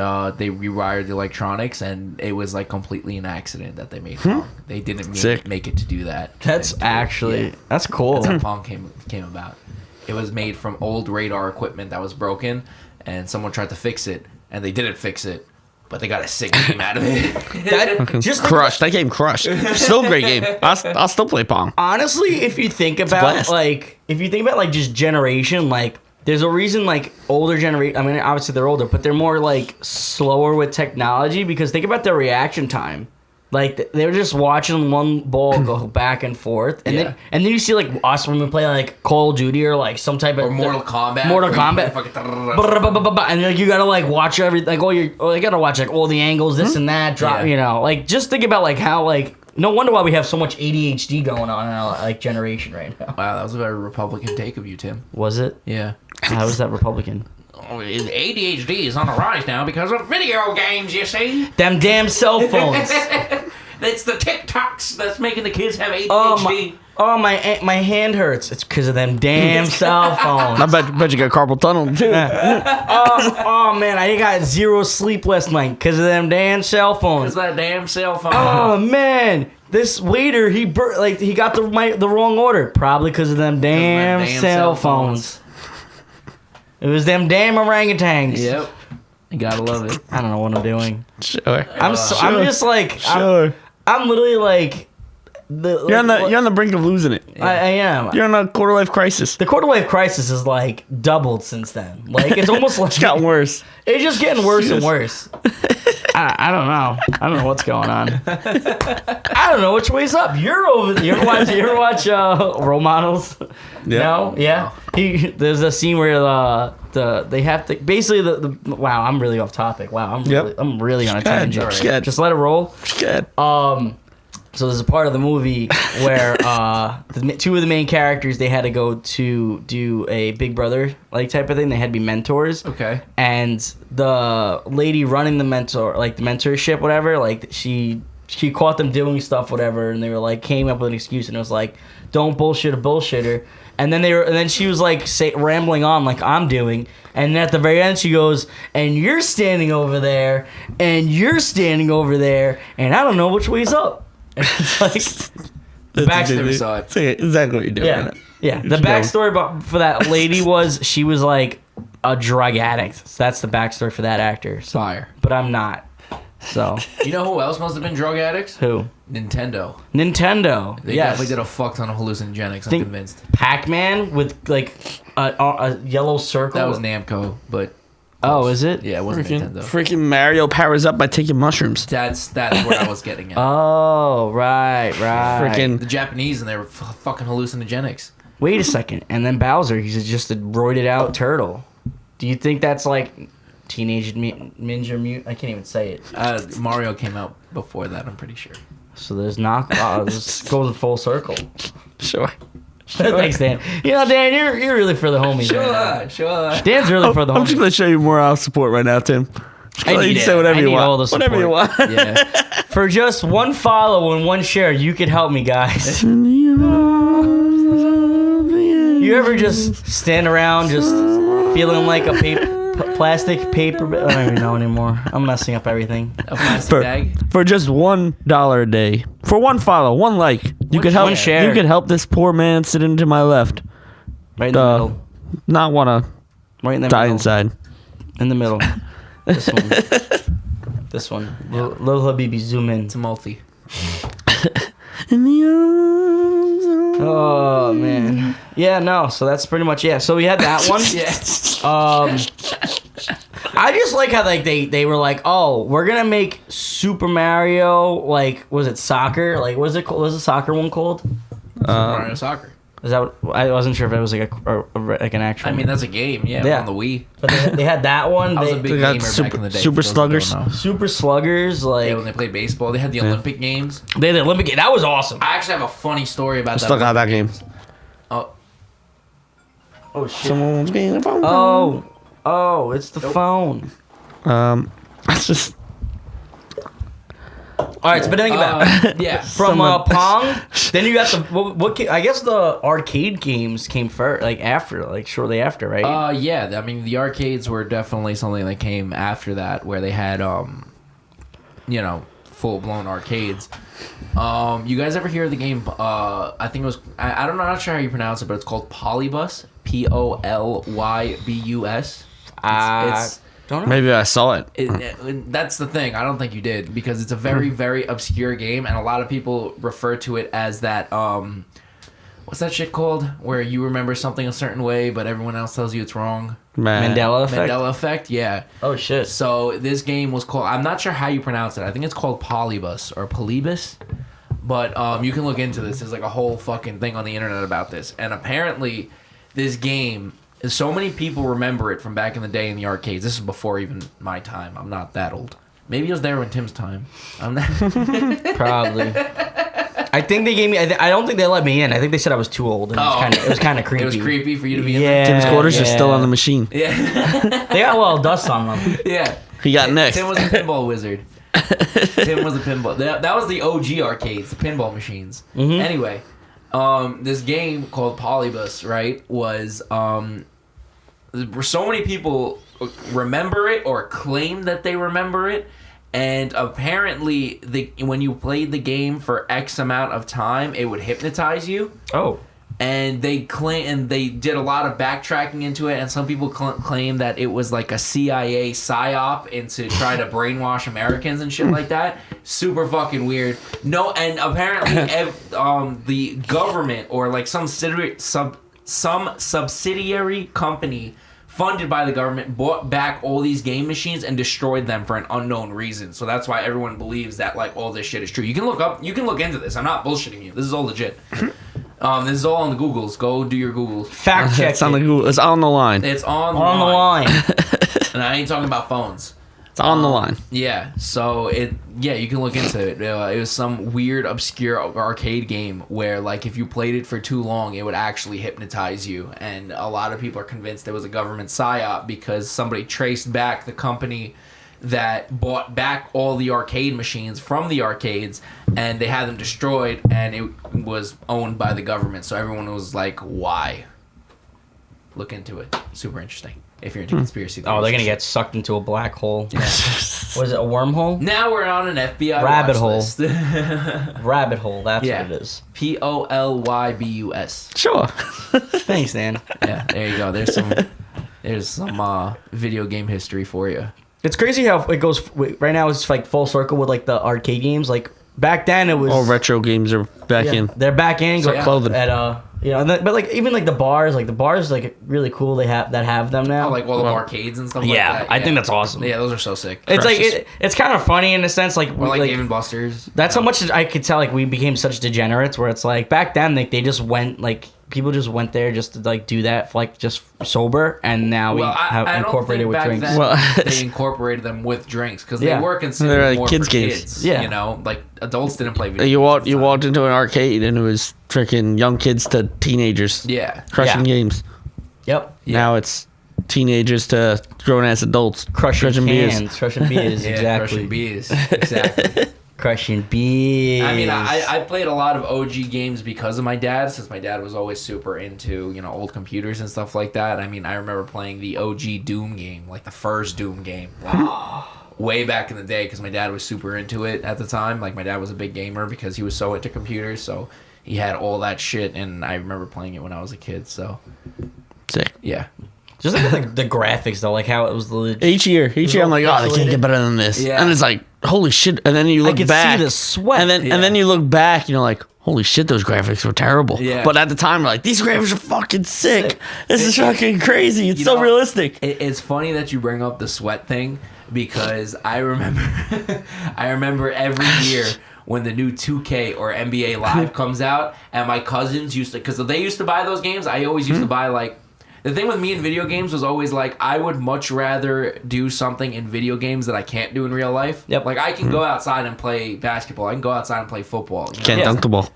rewired the electronics, and it was like completely an accident that they made Pong. They didn't Sick. make it to do that. That's And do it. actually Yeah. that's cool. That's how Pong came about. It was made from old radar equipment that was broken, and someone tried to fix it, and they didn't fix it, but they got a sick game out of it. That just Crushed. That game crushed. Still a great game. I'll still play Pong. honestly, if you think about blast. like just generation, like there's a reason like older generation. I mean, obviously they're older, but they're more like slower with technology because think about their reaction time. Like they were just watching one ball go back and forth, and Yeah. then you see like us when we play like Call of Duty or like some type of Or Mortal Kombat. Mortal where you Kombat. play fucking- And like you gotta like watch everything, like you gotta watch like all the angles, this and that. Drop, Yeah. like just think about like how like no wonder why we have so much ADHD going on in our like generation right now. Wow, that was a very Republican take of you, Tim. Was it? Yeah. How was that Republican? Oh, ADHD is on the rise now because of video games, you see? Them damn cell phones. It's the TikToks that's making the kids have ADHD. My hand hurts. It's because of them damn cell phones. I bet you got carpal tunnel too. Oh man, I got 0 sleep last night because of them damn cell It's phones. that damn cell phone. Oh man, this waiter he got the wrong order probably because of them damn cell phones. It was them damn orangutans. Yep. You gotta love it. I don't know what I'm doing. Sure. I'm just like Sure. I'm literally like You're on the brink of losing it. I am. You're on a quarter life crisis. The quarter life crisis is like doubled since then. Like it's almost like It's gotten worse. It's just getting worse and worse. I don't know. I don't know what's going on. I don't know which way's up. You're over there. You ever watch Role Models? Yeah. No? Yeah. There's a scene where they have to basically the wow, I'm really off topic. Wow, I'm really on a tangent. Just let it roll. Good. So there's a part of the movie where two of the main characters, they had to go to do a Big Brother like type of thing. They had to be mentors. Okay. And the lady running the mentorship, whatever, like she caught them doing stuff, whatever, and they were like came up with an excuse, and it was like, "Don't bullshit a bullshitter." And then she was like rambling on like I'm doing, and at the very end she goes, "And you're standing over there, and you're standing over there, and I don't know which way's up." It's like Baxter saw it. Exactly what you're doing. yeah, yeah. The backstory for that lady was she was like a drug addict. So that's the backstory for that actor. So, Fire. but I'm not. So You know who else must have been drug addicts? who? Nintendo. Nintendo. They Yes. definitely did a fuck ton of hallucinogenics, I'm convinced. Pac-Man with like a yellow circle. That was Namco, but Oh, is it? yeah, it wasn't Nintendo. Freaking Mario powers up by taking mushrooms. That's what I was getting at. Oh, right. Freaking The Japanese and they were fucking hallucinogenics. Wait a second. And then Bowser, he's just a roided out turtle. Do you think that's like Teenage Ninja Mutant? I can't even say it. Mario came out before that, I'm pretty sure. So there's this goes in full circle. sure. Thanks, Dan. You know, Dan, you're really for the homies. right now. Sure. Dan's really for the I'm homies. just gonna show you moral support right now, Tim. I You need can it. say whatever I you need want. all the Whatever you want. support. Yeah. For just one follow and one share, you could help me, guys. You ever just stand around just feeling like a plastic paper? I don't even know anymore. I'm messing up everything. A plastic bag. For just $1 a day, for one follow, one like, you could help. one share. You could help this poor man sitting to my left Right in the middle. not want to Right in the die middle. inside. In the middle. This one. This one. Little Habibi, zoom in. It's a multi. In the arms of- Oh man. Yeah, no. So that's pretty much So we had that one. I just like how like they were like, oh, we're gonna make Super Mario like was it soccer? Like what is it called? What was the soccer one called? Mario Soccer. Is that what, I wasn't sure if it was like like an actual. I mean, that's a game. Yeah, Yeah. on the Wii. but they had that one. I was They- a big They got gamer back in the day. Super for those that Sluggers. don't know. Super Sluggers, like Yeah, when they played baseball, they had the Olympic Games. they had the Olympic. That was awesome. I actually have a funny story about Stuck that. out that game. Oh, Oh shit. Someone's being a phone. Oh, it's the phone. It's just All right, so but then think about it. yeah. From Someone- Pong, then you got the what I guess the arcade games came first, like after, like shortly after, right? Yeah. I mean, the arcades were definitely something that came after that, where they had, full blown arcades. You guys ever hear of the game? I think it was. I'm not sure how you pronounce it, but it's called Polybus. Polybus. It's Don't know. maybe I saw it. that's the thing. I don't think you did, because it's a very, very obscure game, and a lot of people refer to it as that. What's that shit called? Where you remember something a certain way, but everyone else tells you it's wrong. Mandela effect. Mandela effect. Yeah. Oh shit. So this game was called. I'm not sure how you pronounce it. I think it's called Polybus or Polybus. But you can look into this. There's like a whole fucking thing on the internet about this, and apparently, this game. So many people remember it from back in the day in the arcades. This is before even my time. I'm not that old. Maybe it was there in Tim's time. I'm not. Probably. I think they gave me. I don't think they let me in. I think they said I was too old. And it was kind of creepy. It was creepy for you to be in Yeah. Tim's quarters are still on the yeah. machine. there. Yeah. They got a little dust on them. Yeah. He got next. Tim was a pinball wizard. Tim was a pinball. That was the OG arcades, the pinball machines. Mm-hmm. Anyway, this game called Polybus, right, was so many people remember it or claim that they remember it, and apparently when you played the game for X amount of time, it would hypnotize you. Oh. And they did a lot of backtracking into it, and some people claim that it was like a CIA psyop and to try to brainwash Americans and shit like that. Super fucking weird. No, and apparently the government or like some subsidiary company funded by the government bought back all these game machines and destroyed them for an unknown reason. So that's why everyone believes that like all this shit is true. You can look into this. I'm not bullshitting you. This is all legit. This is all on the Googles. Go do your Googles. Fact check. It's on the Google. It's on the line. It's on the line. And I ain't talking about phones. It's on the line. Yeah, so you can look into it. It was some weird, obscure arcade game where, like, if you played it for too long, it would actually hypnotize you. And a lot of people are convinced there was a government psyop because somebody traced back the company that bought back all the arcade machines from the arcades, and they had them destroyed, and it was owned by the government. So everyone was like, why? Look into it. Super interesting. If you're into conspiracy theories. Oh, they're gonna get sucked into a black hole. Yeah. What is it? A wormhole? Now we're on an FBI Rabbit watch hole. list. Rabbit hole. That's Yeah. what it is. POLYBUS. Sure. Thanks, Dan. Yeah, there you go. There's some video game history for you. It's crazy how it goes. Right now, it's like full circle with like the arcade games. Like back then, it was All retro games are back in. They're back in. So clothing. At but like even like the bars, like really cool. They have them now. Oh, like all the arcades and stuff like yeah, that. I think that's awesome. Yeah, those are so sick. It's like Precious. it's kind of funny in a sense, like Or like Dave and Buster's. That's how much I could tell. Like we became such degenerates, where it's like back then, like they just went like people just went there just to like do that, for, like just sober, and now we have I incorporated don't with think drinks. back Well- then they incorporated them with drinks because Yeah. they were considered They're like more kids' for games. kids. Yeah. You know, like adults didn't play video You games. walked into an arcade and it was freaking young kids to teenagers. Yeah. Crushing Yeah. games. Yep, Now it's teenagers to grown ass adults crushing beers. cans, crushing beers, Yeah, exactly. crushing bees. Exactly. Crushing beers. I mean, I played a lot of OG games because of my dad, since my dad was always super into, old computers and stuff like that. I mean, I remember playing the OG Doom game, like the first Doom game, way back in the day, because my dad was super into it at the time. Like, my dad was a big gamer because he was so into computers, so he had all that shit, and I remember playing it when I was a kid, so, Sick. yeah. just like the graphics though, like how it was legit. Each year I'm like, oh, they can't get better than this. Yeah. And it's like, holy shit. And then you look could back. see the sweat. And then you look back, you're like, holy shit, those graphics were terrible. Yeah. But at the time, you're like, these graphics are fucking sick. This is fucking crazy. It's so realistic. It's funny that you bring up the sweat thing because I remember every year when the new 2K or NBA Live comes out, and my cousins used to, because they used to buy those games, I always used to buy like, the thing with me in video games was always like, I would much rather do something in video games that I can't do in real life. Yep. Like I can go outside and play basketball. I can go outside and play football. Can't dunk the ball.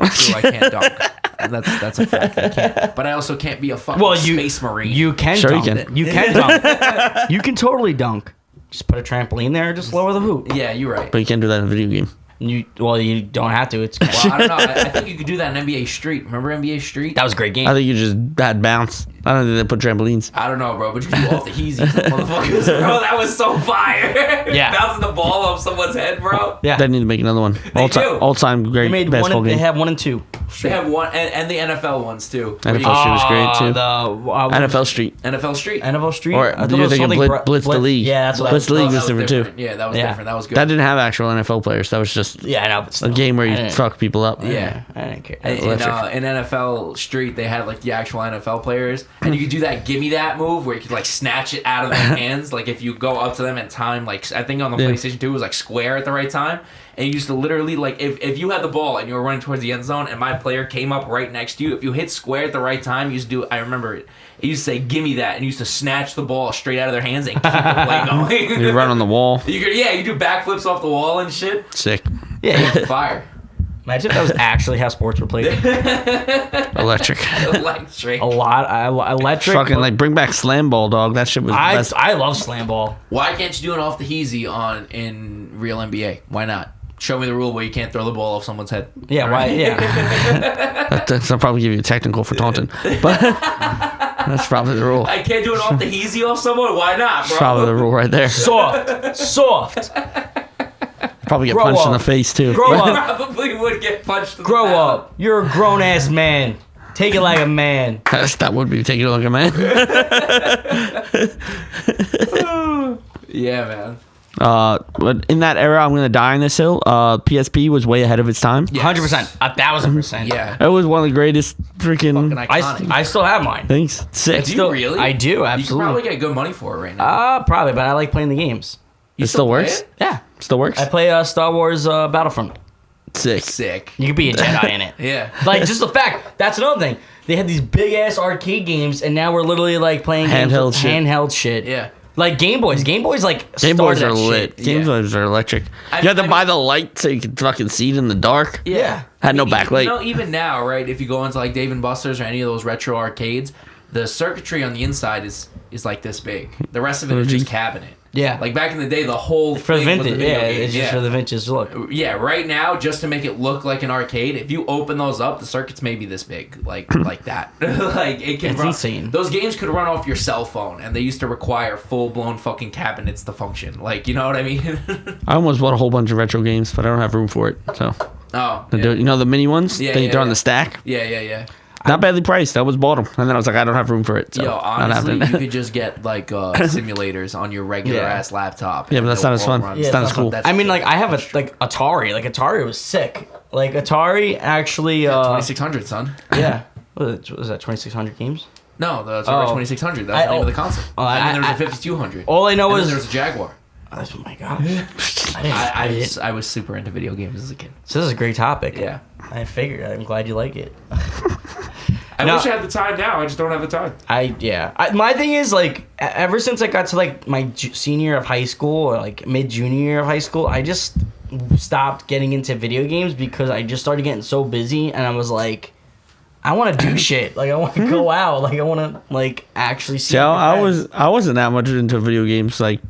True, I can't dunk. And that's a fact. I can't. But I also can't be a fucking space marine. You can Sure you dunk. can. You can dunk. You can totally dunk. Just put a trampoline there, just lower the hoop. Yeah, you're right. But you can't do that in a video game. You don't have to. It's Well, I don't know. I think you could do that in NBA Street. Remember NBA Street? that was a great game. I think you just had bounce. I don't think they put trampolines. I don't know, bro, but you can do off the heezies, motherfuckers, bro. That was so fire. Yeah. Bouncing the ball off someone's head, bro. Yeah, They need to make another one. do. All time great they made basketball They game. have 1 and 2. They have one, and the NFL ones, too. NFL Street was great too. NFL Street. NFL Street. NFL Street. Or I thought you're it was thinking something Blitz the League. Yeah, that's what Blitz the League that was different too. Yeah, that was Yeah. different. That was good. That didn't have actual NFL players. That was just Yeah, I know. But a still, game where I you didn't- fuck people up. Yeah. I didn't care. In NFL Street, they had like the actual NFL players, and you could do that "gimme that" move where you could like snatch it out of their hands. Like if you go up to them and time, like I think on the Yeah. PlayStation 2 it was like square at the right time, and you used to literally like if you had the ball and you were running towards the end zone and my player came up right next to you, if you hit square at the right time, you used to do. I remember it. It used to say "gimme that," and you used to snatch the ball straight out of their hands and keep the play going. You run on the wall. You do backflips off the wall and shit. Sick. Yeah, Fire. imagine if that was actually how sports were played. Electric. Electric. A lot. Electric. Fucking like bring back slam ball, dog. That shit was the best. I love slam ball. Why can't you do an off the heezy in real NBA? Why not? Show me the rule where you can't throw the ball off someone's head. Yeah, why? Yeah. I'll probably give you a technical for taunting, but that's probably the rule. I can't do an off the heezy off someone? Why not, bro? Probably the rule right there. Soft. Probably get Grow punched in up. the face too. Grow up. Probably would get punched in Grow the mouth. up. You're a grown ass man. Take it like a man. That would be taking a look at man. Yeah, man. But in that era, I'm gonna die on this hill. PSP was way ahead of its time. 100%. 1,000%. Yeah. It was one of the greatest freaking Fucking iconic. I still have mine. things. Sick. Do you really? I do, You could absolutely. probably get good money for it right now. Probably, but I like playing the games. You It still play works. it? Yeah. Still works. I play Star Wars Battlefront. Sick. Sick. You could be a Jedi in it. Yeah. Like, just the fact, that's another thing. They had these big ass arcade games, and now we're literally like playing Handheld shit. handheld shit. Yeah. Like Game Boys. Game Boys, like, Game Boys started are that lit. shit. Game Yeah. Boys are electric. You had to buy the light so you could fucking see it in the dark. Yeah. Had no I mean, backlight. You know, even now, right? If you go into like Dave and Buster's or any of those retro arcades, the circuitry on the inside is like this big. The rest of it is just cabinet. Yeah. Like back in the day, the whole For the thing was vintage. a video Yeah, game. it's just for the vintage look. Yeah, right now, just to make it look like an arcade, if you open those up, the circuit's maybe this big, like that. Like it can It's run. insane. Those games could run off your cell phone, and they used to require full blown fucking cabinets to function. Like, you know what I mean? I almost bought a whole bunch of retro games, but I don't have room for it. So, Oh, you know the mini ones Yeah, that you yeah, throw on yeah. the stack? yeah. Not badly priced. I was bought them, and then I was like, I don't have room for it. So Yo, not honestly, happening. you could just get like simulators on your regular Yeah. ass laptop. Yeah, and but that's they'll not as all fun. run. It's not as cool. That's I mean, true. like, I have a Atari. Like, Atari was sick. Like, Atari actually. 2600, son. Yeah. What was that, 2600 games? No, the Atari Oh. 2600. That's the name of the console. Oh, and then I- there was a I- 5200. All I know and then is. there was a Jaguar. Oh my gosh. I didn't. I was super into video games as a kid. So this is a great topic. Yeah. I figured. I'm glad you like it. I No. wish I had the time now. I just don't have the time. My thing is, like, ever since I got to like my senior year of high school or like mid junior year of high school, I just stopped getting into video games because I just started getting so busy, and I was like, I want to do shit. Like, I want to go out. Like, I want to like actually see. See, my I friends. wasn't that much into video games, like,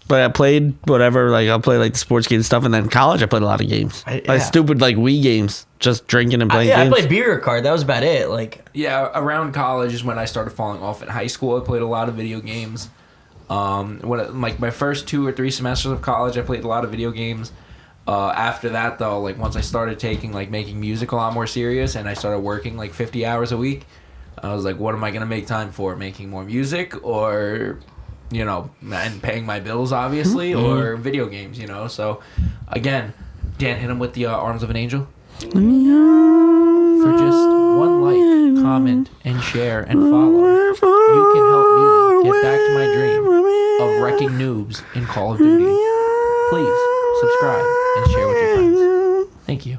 but I played whatever. Like, I played like the sports games stuff, and then in college I played a lot of games, Yeah. like stupid like Wii games, just drinking and playing Yeah, I games. played beer card. That was about it. Like, Yeah, around college is when I started falling off. In high school, I played a lot of video games. Like my first 2 or 3 semesters of college, I played a lot of video games. After that, though, like once I started taking like making music a lot more serious, and I started working like 50 hours a week, I was like, what am I gonna make time for? Making more music, or and paying my bills, obviously, or video games, So again, Dan, hit him with the Arms of an Angel. For just one like, comment, and share, and follow, you can help me get back to my dream of wrecking noobs in Call of Duty. Please subscribe and share with your friends. Thank you.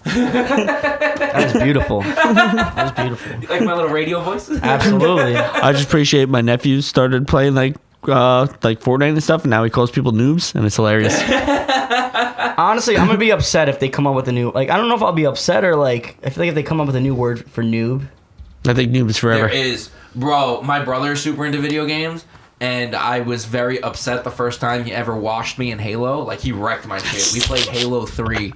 that was beautiful. That was beautiful. Like my little radio voice? Absolutely. I just appreciate my nephews started playing like Fortnite and stuff, and now he calls people noobs, and it's hilarious. Honestly, I'm gonna be upset if they come up with a new. Like, I don't know if I'll be upset or like. I feel like if they come up with a new word for noob. I think noob is forever. There is. Bro, my brother is super into video games, and I was very upset the first time he ever watched me in Halo. Like, he wrecked my shit. We played Halo 3,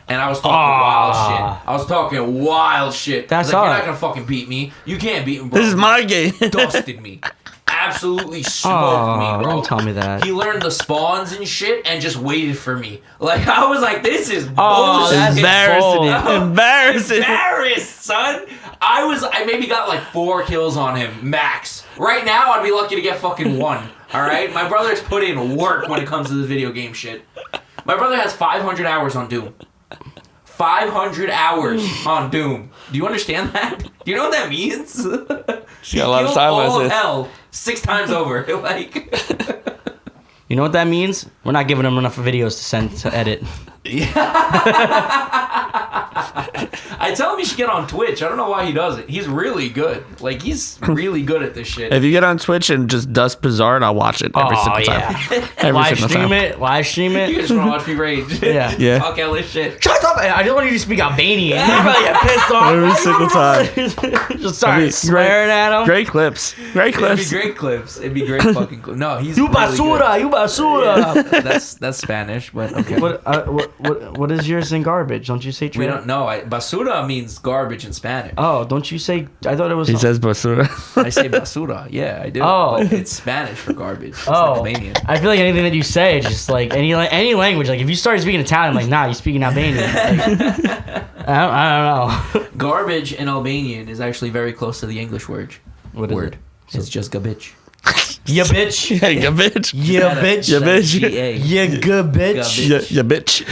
and I was talking wild shit. I was talking wild shit. That's I was like, you're alright. not gonna fucking beat me. You can't beat me, bro. This is my game. Dusted me. Absolutely smoked me, bro. Don't tell me that. He learned the spawns and shit and just waited for me. Like, I was like, this is Oh, bullshit. that's Embarrassing. bull. Embarrassing. Embarrassed, son. I maybe got like 4 kills on him, max. Right now, I'd be lucky to get fucking 1. All right? My brother's put in work when it comes to the video game shit. My brother has 500 hours on Doom. 500 hours on Doom. Do you understand that? Do you know what that means? She got a lot of time all on of this. hell 6 times over. Like, You know what that means? We're not giving him enough videos to send to edit. I tell him he should get on Twitch. I don't know why he doesn't. He's really good. Like, he's really good at this shit. If you get on Twitch and just dust Bizarre, I'll watch it every single time. Every Live single stream time. it. Live stream You it. just want to watch me rage. Yeah. Yeah. Talk hellish shit. Shut up! I just want you to speak Albanian. You probably get pissed off. Every single time. Just start I mean, swearing at him. Great clips. Great It'd be clips. great clips. It'd be great fucking clips. No, he's You really basura, you basura. good. That's Spanish, but okay. What is yours in garbage? Don't you say We trash? don't know. Basura means garbage in Spanish. Oh, don't you say? I thought it was. He says basura. I say basura. Yeah, I do. Oh. But it's Spanish for garbage. It's Oh, like Albanian. I feel like anything that you say, just like any language. Like if you started speaking Italian, I'm like, nah, you speaking Albanian. Like, I don't know. Garbage in Albanian is actually very close to the English word. What is it? It's just garbage. Ya bitch. Yeah, you bitch. Ya bitch. Ya bitch. G-A. Ya good bitch. Yeah, you bitch.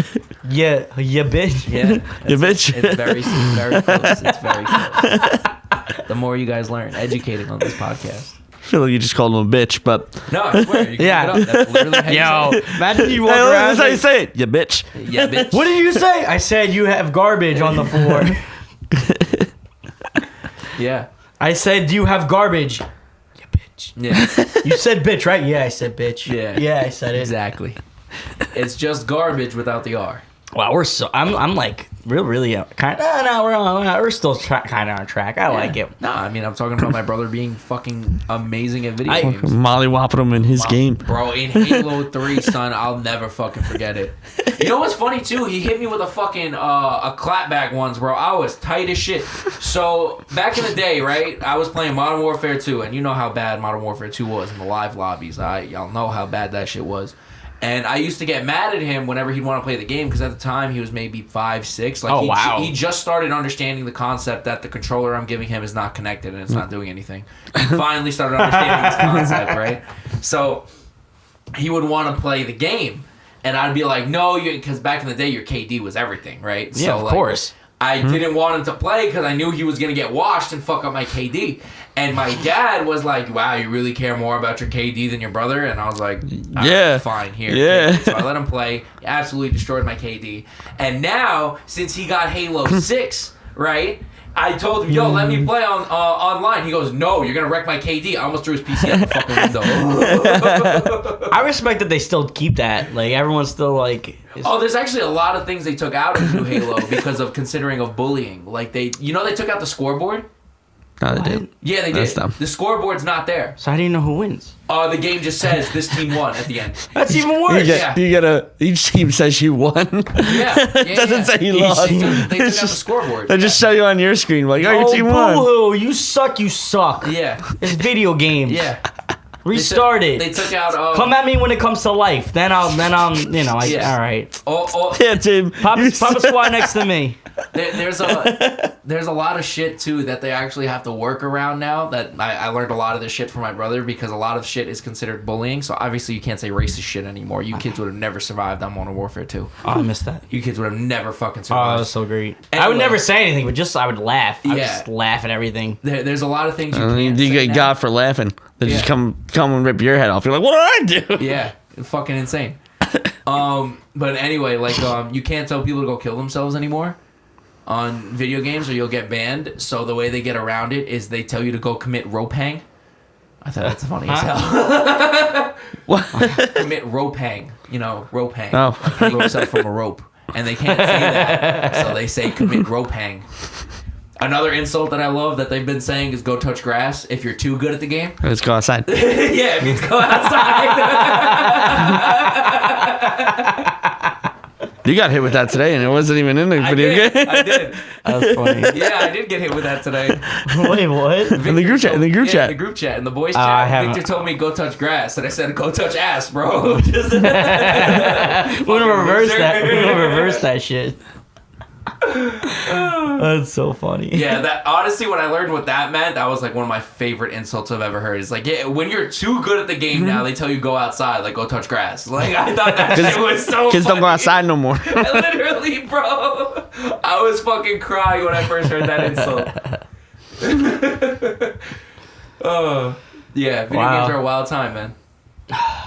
Ya bitch. Yeah. You bitch. It's very close. It's very close. The more you guys learn, educating on this podcast. I feel like you just called him a bitch, but No, I swear. You can Yeah. look it up. That's literally how you Yo, say it. imagine you walk hey, around. that's how you say it. You bitch. Yeah, bitch. What did you say? I said you have garbage on the floor. Yeah. I said you have garbage. You bitch. Yeah. You said bitch, right? Yeah, I said bitch. Yeah. Yeah, I said it. Exactly. It's just garbage without the R. Wow, we're so. I'm like really kind. No, we're still kind of on track. I like it. Nah, I mean, I'm talking about my brother being fucking amazing at video games. Mollywopping him in his game. Bro, in Halo 3, son, I'll never fucking forget it. You know what's funny, too? He hit me with a fucking, a clapback once, bro. I was tight as shit. So, back in the day, right, I was playing Modern Warfare 2, and you know how bad Modern Warfare 2 was in the live lobbies. Y'all know how bad that shit was. And I used to get mad at him whenever he'd want to play the game, because at the time he was maybe 5, 6. Like, Oh, wow. He just started understanding the concept that the controller I'm giving him is not connected and it's not doing anything. He finally started understanding this concept, right? So he would want to play the game, and I'd be like, no, because back in the day your KD was everything, right? Yeah, so, of like, course. I didn't want him to play because I knew he was going to get washed and fuck up my KD. And my dad was like, wow, you really care more about your KD than your brother? And I was like, Yeah. fine, here. Yeah. So I let him play. He absolutely destroyed my KD. And now, since he got Halo 6, right, I told him, yo, let me play on online. He goes, no, you're going to wreck my KD. I almost threw his PC out the fucking window. I respect that they still keep that. Like everyone's still like. Oh, there's actually a lot of things they took out of New Halo because of considering of bullying. Like they took out the scoreboard. No, they did. Yeah, they That's did. dumb. The scoreboard's not there. So how do you know who wins? The game just says this team won at the end. That's even worse. You get each team says you won. Yeah, It doesn't say you Each lost. team. They took It's out the just, scoreboard. they just show you on your screen, like, oh, your team won. boo-hoo, you suck. You suck. Yeah, It's video games. yeah. Restart it. They took out. Come at me when it comes to life. Then I'll, Yeah. all right. Yeah, Tim. Pop a squad next to me. There's a lot of shit too that they actually have to work around now. That I learned a lot of this shit from my brother because a lot of shit is considered bullying. So obviously you can't say racist shit anymore. You kids would have never survived on Modern Warfare 2. Oh, I missed that. You kids would have never fucking Oh, that survived. was so great. I would Anyway. never say anything, but just I would laugh. I would Yeah. just laugh at everything. There's a lot of things you I mean, can't you say get now. God for laughing. They just Yeah. come and rip your head off. You're like, what did I do? Yeah, fucking insane. But anyway, like you can't tell people to go kill themselves anymore on video games or you'll get banned. So the way they get around it is they tell you to go commit rope hang. I thought that's funny as hell. What? Commit rope hang. You know, rope hang. Oh. Like hang yourself from a rope. And they can't say that. So they say commit rope hang. Another insult that I love that they've been saying is go touch grass if you're too good at the game. Let's go outside. Yeah, it means go outside. You got hit with that today, and it wasn't even in the video game. I did. That was funny. Yeah, I did get hit with that today. Wait, what? In the group chat. In the group Yeah, chat. in the group chat. In the boys I chat, haven't. Victor told me go touch grass. And I said, go touch ass, bro. Just- We're gonna reverse that. We're gonna reverse that shit. That's so funny. Yeah, that honestly, when I learned what that meant, that was like one of my favorite insults I've ever heard. It's like, yeah, when you're too good at the game now, they tell you go outside, like go touch grass. Like I thought that shit was so Kids don't go funny. outside no more. Literally, bro. I was fucking crying when I first heard that insult. Yeah, video Wow. games are a wild time, man.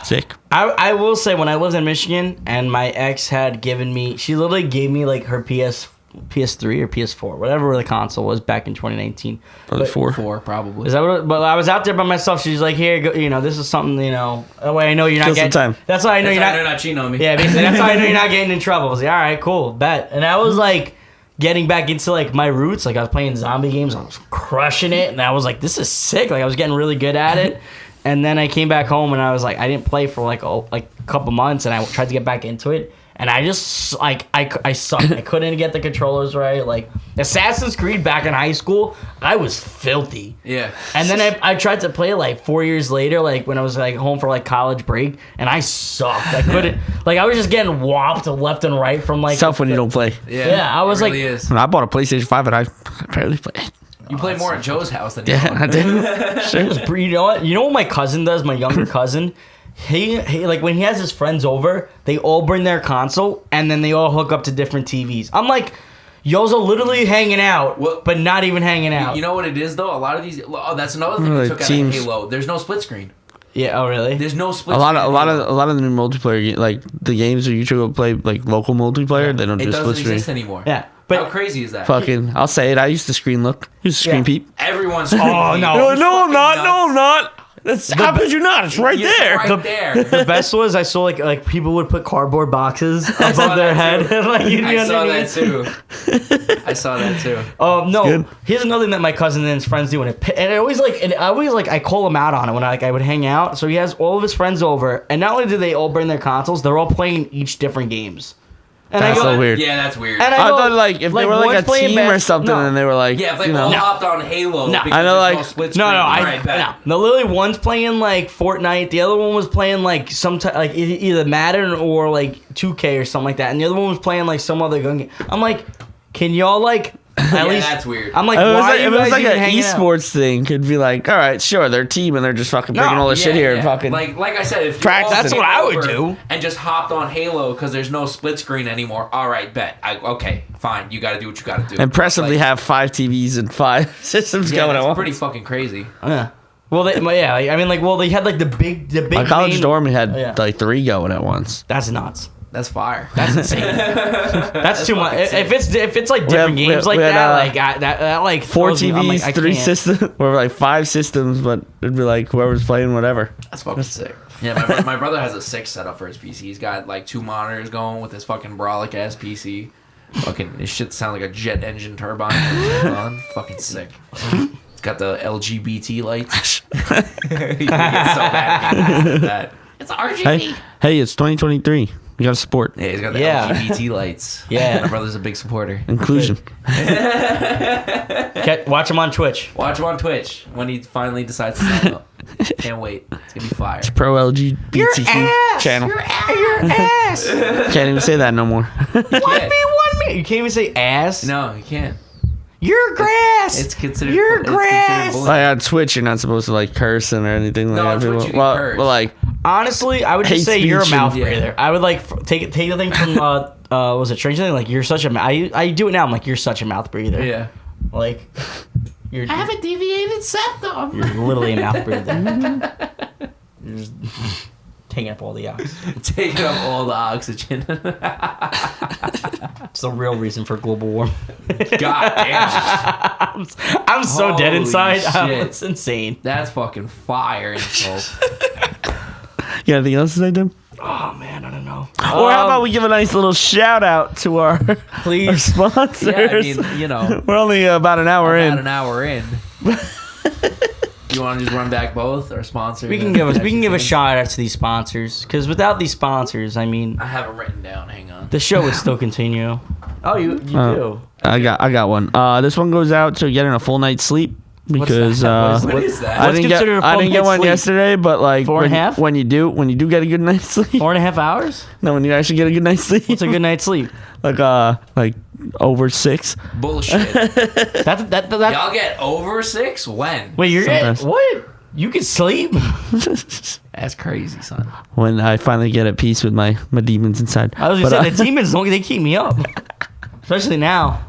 Sick. I will say when I lived in Michigan and my ex had given me, she literally gave me like her PS3 or PS4, whatever the console was back in 2019. Probably But- 4. Probably. Is that what? But I was out there by myself. She's like, "Here, go, this is something. That way I know you're not Kill some getting. time. That's why I know That's you're how not. they're not cheating on me. Yeah, basically, that's how I know you're not getting in trouble." I was like, "All right, cool, bet." And I was like, getting back into like my roots. Like I was playing zombie games. I was crushing it, and I was like, "This is sick." Like I was getting really good at it. And then I came back home, and I was like, I didn't play for like a couple months, and I tried to get back into it. and I just like I sucked. I couldn't get the controllers right. Like Assassin's Creed back in high school, I was filthy. Yeah. And then I tried to play it like 4 years later, like when I was like home for like college break, and I sucked. I couldn't like I was just getting whopped left and right from like It's tough when you don't play. Yeah, I was it really like- is. When I bought a PlayStation 5 and I barely played. You play more at Joe's house than you Yeah, I did. You know what? You know what my cousin does? My younger cousin. He like when he has his friends over, they all bring their console and then they all hook up to different TVs. I'm like, y'all's are literally hanging out, What- but not even hanging out. You know what it is though? A lot of these. Oh, that's another thing Like they took out teams. of Halo. There's no split screen. Yeah. Oh, really? There's no split. A lot of screen the new multiplayer like the games where you should play like local multiplayer, they don't It do doesn't split screen. exist anymore. Yeah. How But crazy is that? Fucking, I'll say it. I used to screen look. Used to screen Yeah. peep. Everyone's. Oh, screaming. no. No, I'm not. Fucking No, I'm nuts. not. That's, how could you not? It's right You're there. Right there. the best was I saw like people would put cardboard boxes saw above their that head. too. Like, you'd be I saw that underneath. too. I saw that too. No. good. Here's another thing that my cousin and his friends do, and I always I call him out on it when I would hang out. So he has all of his friends over, and not only do they all bring their consoles, they're all playing each different games. And That's I go, so weird. Yeah, that's weird. And I go, thought like if they were like one's a playing team or bas- something, no. and they were like, Yeah, if they you all know, hopped on Halo. No. because I know, there's like- no split No, screen. no, Alright, bet. no. No, literally, one's playing like Fortnite. The other one was playing like either Madden or like 2K or something like that, and the other one was playing like some other gun game. I'm like, can y'all like at Yeah, least? that's weird. I'm like, if it was why like, are you if it was guys like even an hanging out? esports thing, could be like, all right, sure, they're a team and they're just fucking No, bringing all this shit Yeah, here yeah. and fucking. like I said, if you Practice all That's came what I would over do. and just hopped on Halo because there's no split screen anymore. All right, bet. Okay, fine. You got to do what you got to do. impressively Like, have 5 TVs and 5 systems yeah, going that's on. pretty fucking crazy. Yeah. Well, I mean, like, they had like the big. My college main- dorm had Yeah. like 3 going at once. That's nuts. That's fire. That's insane. That's too much. fucking sick. If it's like different We had- games like we had, that, that like 4 throws me- I'm TVs, like, I 3 can't. systems, or like 5 systems, but it'd be like whoever's playing whatever. That's fucking sick. Yeah, my brother has a 6 setup for his PC. He's got like 2 monitors going with his fucking brolic ass PC. Fucking, this shit sounds like a jet engine turbine. Fucking sick. It's got the LGBT lights. He gets so mad at that. It's RGB. Hey, it's 2023. You got to support Yeah, he's got the Yeah. LGBT lights. Yeah. My brother's a big supporter. inclusion. Watch him on Twitch. Watch him on Twitch when he finally decides to sign up. Can't wait. It's gonna be fire. Pro LGBTQ channel. Your ass. Can't even say that no more. One me. You can't even say ass. No, you can't. Your grass. It's considered. Your it's grass. considered bullying. Like on Twitch, you're not supposed to like curse or anything like No, that. on Twitch People- you can well, curse. well, like Honestly, I would Hate just say you're a speech and- mouth yeah. breather. I would like take the thing from was it Stranger Things? Like you're such a I do it now. I'm like you're such a mouth breather. Yeah. Like you're a deviated septum. you're literally a mouth breather. You're just taking up all the oxygen. Taking up all the oxygen. It's the real reason for global warming. God damn. I'm so dead Holy inside. shit. It's insane. That's fucking fire insult. you got anything else to say, Tim? Oh man, I don't know. Or how about we give a nice little shout out to our please? sponsors? Yeah, I mean, you know, We're only about an hour about in. an hour in. You want to just run back both our sponsors? We can give a shout out to these sponsors because without these sponsors, I mean, I have them written down. Hang on. the show would still continue. Oh, you do. I got one. This one goes out to getting a full night's sleep because that? What is that? I What's didn't considered a I full didn't get night's one sleep? yesterday, but like 4.5? when you do get a good night's sleep. 4.5 hours? No, when you actually get a good night's sleep. What's a good night's sleep? like over 6. Bullshit. That. Y'all get over 6? When? Wait, you're Sometimes. what? You can sleep? That's crazy, son. When I finally get at peace with my demons inside. I was But, gonna say the demons don't. They keep me up, especially now.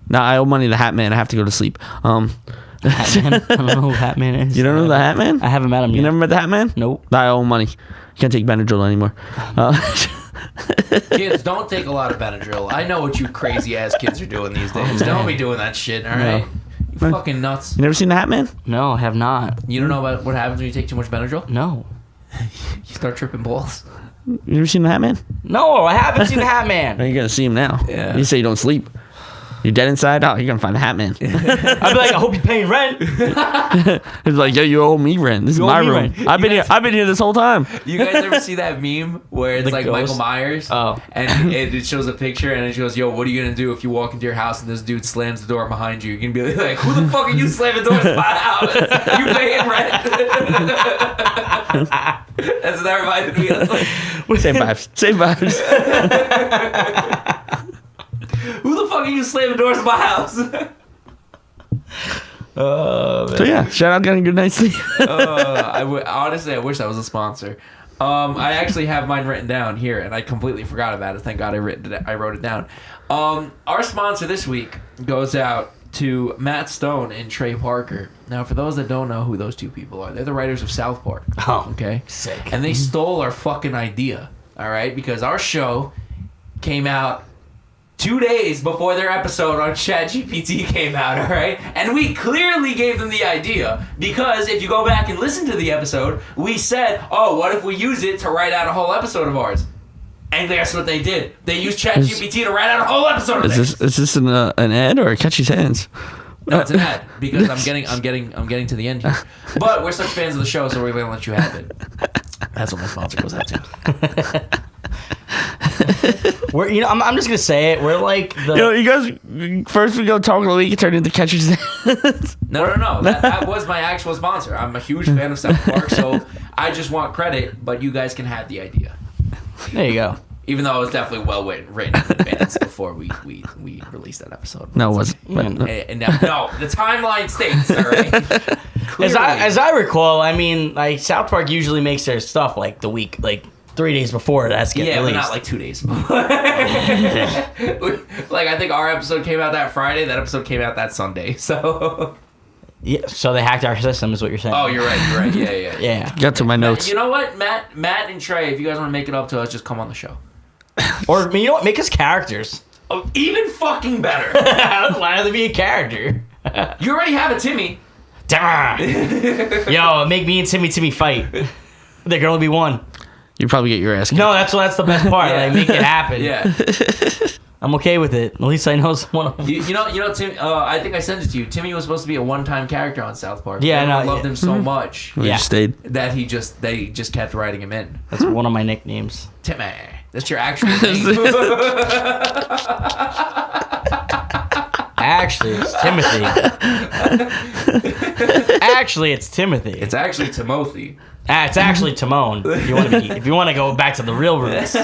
Nah, I owe money to the Hat Man. I have to go to sleep. Hatman. I don't know who Hatman is. You don't know the Hat Man? I haven't met him You yet. never met the Hat Man? Nope. I owe money. Can't take Benadryl anymore. Kids, don't take a lot of Benadryl. I know what you crazy ass kids are doing these days. Don't be doing that shit, alright? You fucking nuts. You never seen the Hat Man? No, I have not. You don't know about what happens when you take too much Benadryl? No. You start tripping balls. You never seen the Hat Man? No, I haven't seen the Now Hatman. you're gonna see him now. Yeah. You say you don't sleep. You dead inside? Oh, you're gonna find the Hat Man. I'd be like, I hope you're paying rent. He's like, yo, you owe me rent. This is You owe my me room. rent. I've been here this whole time. You guys ever see that meme where it's The like ghost? Michael Myers? Oh. And it shows a picture and it goes, yo, what are you gonna do if you walk into your house and this dude slams the door behind you? You're gonna be like, who the fuck are you slamming doors in my house? You paying rent? That's what that reminded me of. Same vibes. Same vibes. Who the fuck are you slamming doors in my house? So yeah, shout out getting a good night's sleep. Honestly, I wish that was a sponsor. I actually have mine written down here, and I completely forgot about it. Thank God I wrote it down. Our sponsor this week goes out to Matt Stone and Trey Parker. Now, for those that don't know who those two people are, they're the writers of South Park. Oh, okay, sick. and they stole our fucking idea. All right, because our show came out 2 days before their episode on ChatGPT came out, all right? And we clearly gave them the idea because if you go back and listen to the episode, we said, oh, what if we use it to write out a whole episode of ours? And guess what they did? They used ChatGPT to write out a whole episode of theirs. Is this an ad or Catch His Hands? No, it's an ad because I'm getting to the end here. But we're such fans of the show, so we're gonna let you have it. That's what my sponsor goes out to. We're, I'm just gonna say it. We're like the. You guys, first we go talk of the week, it turned into Catch His Hands. No. That was my actual sponsor. I'm a huge fan of South Park, so I just want credit, but you guys can have the idea. There you go. Even though it was definitely well written in advance before we released that episode. No, it wasn't. And now, no, the timeline states, all right? As I recall, I mean, like South Park usually makes their stuff like the week, like 3 days before that's getting yeah, released. but not like 2 days before. Like, I think our episode came out that Friday. That episode came out that Sunday. So. Yeah, so they hacked our system, is what you're saying. Oh, you're right. Yeah. Yeah. Got to my notes. You know what, Matt and Trey, if you guys want to make it up to us, just come on the show. Or you know what? Make us characters. Oh, even fucking better. Why do they be a character? You already have a Timmy. Yo, make me and Timmy fight. There can only be one. You probably get your ass kicked. No, that's the best part. Yeah. Like, make it happen. Yeah. I'm okay with it. At least I know someone. You know, Tim. I think I sent it to you. Timmy was supposed to be a one-time character on South Park. Yeah, I no, loved him so much We just stayed. that they just kept writing him in. That's one of my nicknames. Timmy, that's your actual name. Actually, it's Timothy. Actually, it's Timothy. It's actually Timothy. It's actually Timon. If you want to go back to the real roots,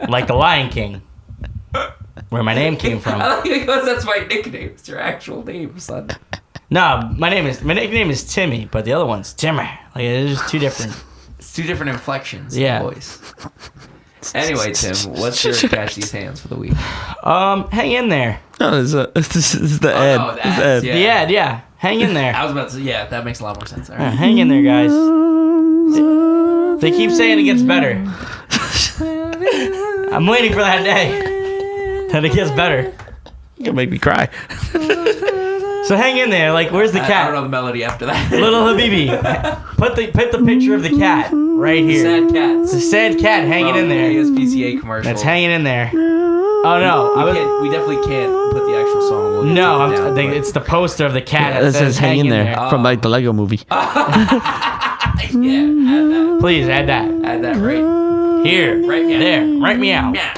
like the Lion King, where my name came from. I like it because that's my nickname. It's your actual name, son. No, my nickname is Timmy, but the other one's Timmer. Like it's just two different. It's two different inflections Yeah. of voice. Anyway, Tim, what's your Catch These Hands for the week? Hang in there. No, this is the ad. no, the This is ads, the ad. yeah. The ad, yeah. Hang in there. I was about to say, yeah, that makes a lot more sense. All right. Hang in there, guys. They keep saying it gets better. I'm waiting for that day that it gets better. You're gonna make me cry. So hang in there. Like, where's the I cat? don't know the melody after that. Little Habibi. Put the picture of the cat right here. Sad cats. It's a sad cat hanging in there. ASPCA commercial. That's hanging in there. Oh no! We definitely can't put the actual song. We'll get No, taken down, but- it's the poster of the cat That says hang in there there. from like the Lego movie. Yeah, add that. Please add that. Add that right. Here. Right me out. There. Write me out. Yeah.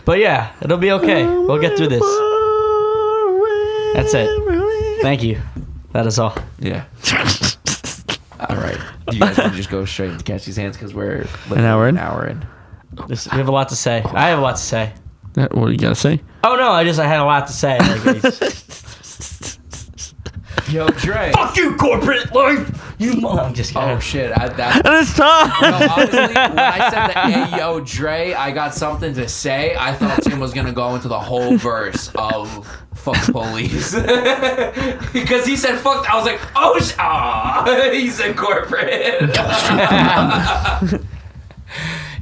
But yeah, it'll be okay. We'll get through this. That's it. Thank you. That is all. Yeah. All right. Do you guys want to just go straight into Catch These Hands because we're An hour in? An hour in. We have a lot to say. I have a lot to say. What do you gotta say? Oh no, I had a lot to say. Like, Yo, Dre. fuck you, corporate life. I'm just kidding. Oh shit! And it's time. No, honestly, when I said that, hey, yo, Dre, I got something to say, I thought Tim was gonna go into the whole verse of fuck the police. Because he said fuck, I was like, oh, he said corporate.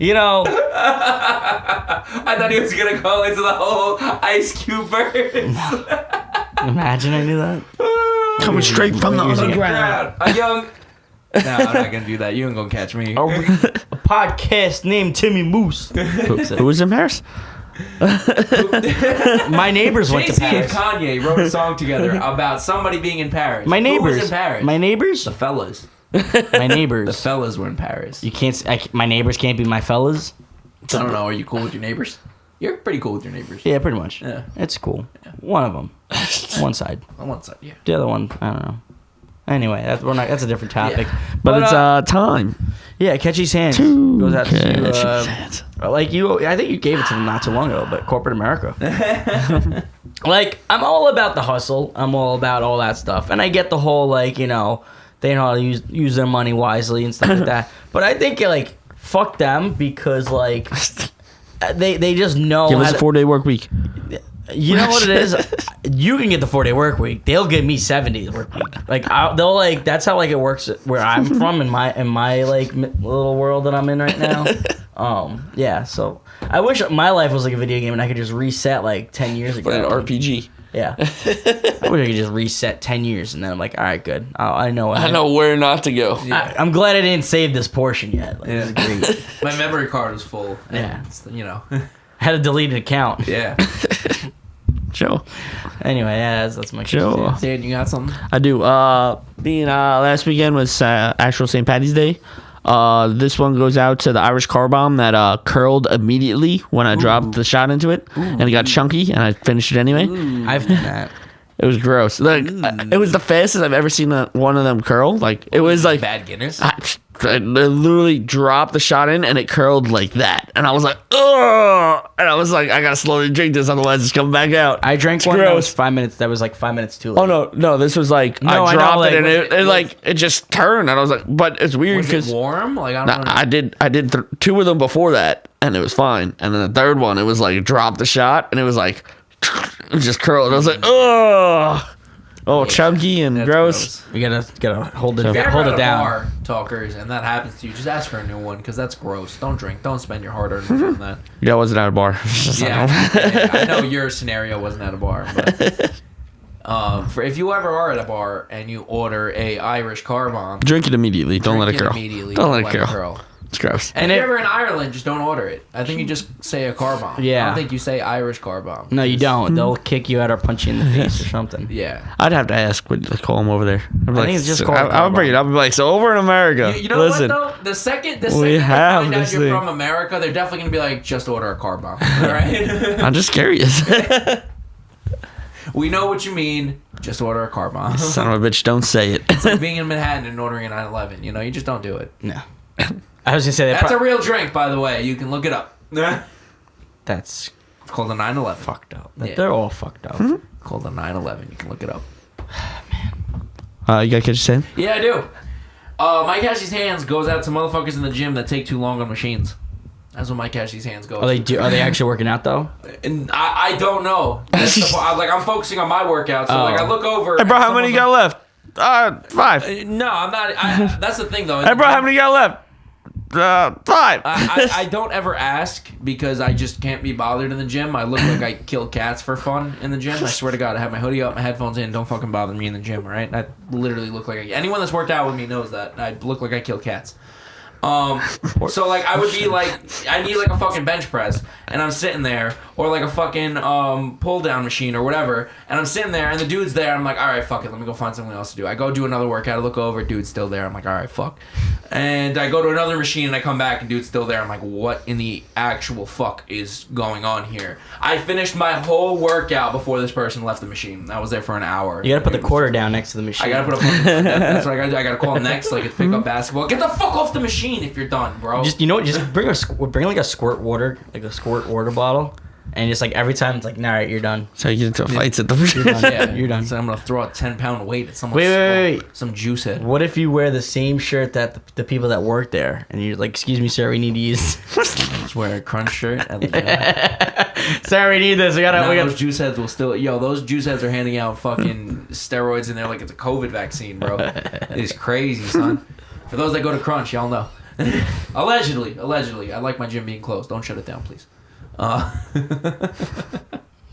You know, I thought he was gonna go into the whole Ice Cube verse. imagine I knew that. Coming straight from the underground. A young. No, I'm not gonna do that. You ain't gonna catch me. A podcast named Timmy Moose. Who was in Paris? My neighbors went to Jay-Z and Paris. Kanye wrote a song together about somebody being in Paris. My Who neighbors. was in Paris? My neighbors. The fellas. My The neighbors. fellas were in Paris. You can't. My neighbors can't be my fellas. I don't know. Are you cool with your neighbors? You're pretty cool with your neighbors. Yeah, pretty much. Yeah. It's cool. One of them. One side. On one side, yeah. The other one, I don't know. Anyway, that's a different topic. Yeah. But it's time. Yeah, Catchy's Hands To goes out Catchy's to Hands. like you. I think you gave it to them not too long ago, but corporate America. Like, I'm all about the hustle. I'm all about all that stuff, and I get the whole like, you know, they know how to use their money wisely and stuff like that. But I think like fuck them, because like they just know. Give how us a to- 4-day work week. You know what it is? You can get the 4-day work week. They'll give me 70 work week. Like they'll like that's how like it works where I'm from in my like little world that I'm in right now. Yeah. So I wish my life was like a video game and I could just reset like 10 years ago. But an RPG. Yeah. I wish I could just reset 10 years and then I'm like, all right, good. I know. I know where not to go. I'm glad I didn't save this portion yet. Like, Yeah. this is great. My memory card was full. and Yeah. it's, you know. I had to delete an account. Yeah. Joe. Anyway, yeah, that's my Joe. Dan, you got something? I do. Being last weekend was actual St. Patty's Day. This one goes out to the Irish car bomb that curled immediately when I dropped the shot into it, and it got chunky, and I finished it anyway. I've done that. It was gross. Like it was the fastest I've ever seen one of them curl. Like it was like Bad Guinness? I literally dropped the shot in, and it curled like that, and I was like, ugh, and I was like, I gotta slowly drink this, otherwise it's coming back out. I drank It's one that was gross. 5 minutes. That was like 5 minutes too late. Oh no, this was like No, I know, I dropped like, it and was it like it just turned, and I was like, but it's weird Was it because warm? Like, I don't know. I did 2 of them before that, and it was fine, and then the third one it was like drop the shot, and it was like it just curled. I was like, ugh, chunky and That's gross. We gotta hold it If you're hold ever it at a down. bar, talkers, and that happens to you, just ask for a new one, because that's gross. Don't drink. Don't spend your hard-earned money on that. Yeah, I wasn't at a bar. Yeah, I know your scenario wasn't at a bar, but for if you ever are at a bar and you order a Irish car bomb, Drink it immediately. Don't let it curl. immediately. Don't let it curl. It's gross. And And if it- you're ever in Ireland, just don't order it. I think you just say a car bomb. Yeah. I don't think you say Irish car bomb. No, you don't. They'll kick you out or punch you in the face or something. Yeah. I'd have to ask what to call him over there. I'd be I think it's just called I'll bring it up. I'll be like, so over in America, You know listen. what though? The second We they have find out this you're thing. from America, they're definitely gonna be like, just order a car bomb. All right. I'm just curious. We know what you mean. Just order a car bomb. Son of a bitch, don't say it. It's like being in Manhattan and ordering a 911. You know, you just don't do it. No. I was gonna say That's a real drink, by the way. You can look it up. It's that's called a 911. fucked up. Yeah. They're all fucked up. Hmm? Called a 911. You can look it up. You got catch your saying? Yeah, I do. Mike Cashie's hands goes out to motherfuckers in the gym that take too long on machines. That's what Mike Cashie's hands go. Are they actually working out though? And I don't know. That's the, I'm focusing on my workout, so like I look over. Hey, bro, and how many you someone's got left? 5. No, I'm not. That's the thing, though. Hey, bro, how many you got left? 5. I don't ever ask because I just can't be bothered in the gym. I look like I kill cats for fun in the gym. I swear to God, I have my hoodie up, my headphones in. Don't fucking bother me in the gym, all right? I literally look like anyone that's worked out with me knows that. I look like I kill cats. So like I would be like I need like a fucking bench press and I'm sitting there or like a fucking pull down machine or whatever and I'm sitting there and the dude's there. I'm like, all right, fuck it, let me go find something else to do. I go do another workout. I look over, dude's still there. I'm like, all right, fuck. And I go to another machine and I come back and dude's still there. I'm like, what in the actual fuck is going on here? I finished my whole workout before this person left the machine. I was there for an hour. You gotta put the quarter down next to the machine. I gotta put a fucking, that's what I gotta do. I gotta call next like it's pick up basketball. Get the fuck off the machine if you're done, bro. Just just bring like a squirt water bottle, and just like every time it's like, all right, you're done. So you get into fights at the Yeah, You're done. So I'm gonna throw a 10-pound weight at someone's Wait. some juice head. What if you wear the same shirt that the people that work there, and you're like, excuse me, sir, we need to use. Just wear a crunch shirt. At the gym. Sir, we need this. We gotta. Those juice heads will still. Yo, those juice heads are handing out fucking steroids in there like it's a COVID vaccine, bro. It's crazy, son. For those that go to Crunch, y'all know. Allegedly. I like my gym being closed. Don't shut it down, please.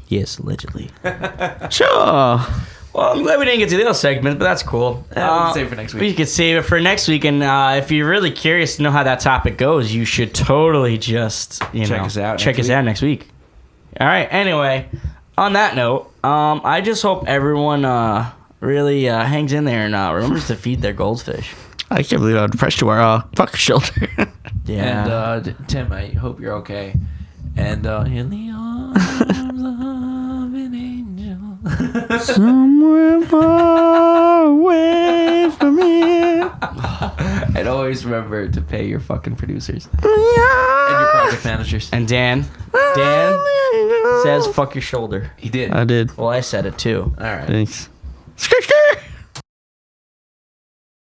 Yes, allegedly. Sure. Well, I'm glad we didn't get to the other segment, but that's cool. We can save it for next week. We could save it for next week, and if you're really curious to know how that topic goes, you should totally just Check us out check next us out next week. All right. Anyway, on that note, I just hope everyone really hangs in there and remembers to feed their goldfish. I can't believe how depressed you are. Fuck your shoulder. Yeah. And Tim, I hope you're okay. And in the arms of an angel. Somewhere far away from here. And always remember to pay your fucking producers and your project managers. And Dan says, "Fuck your shoulder." He did. I did. Well, I said it too. All right. Thanks.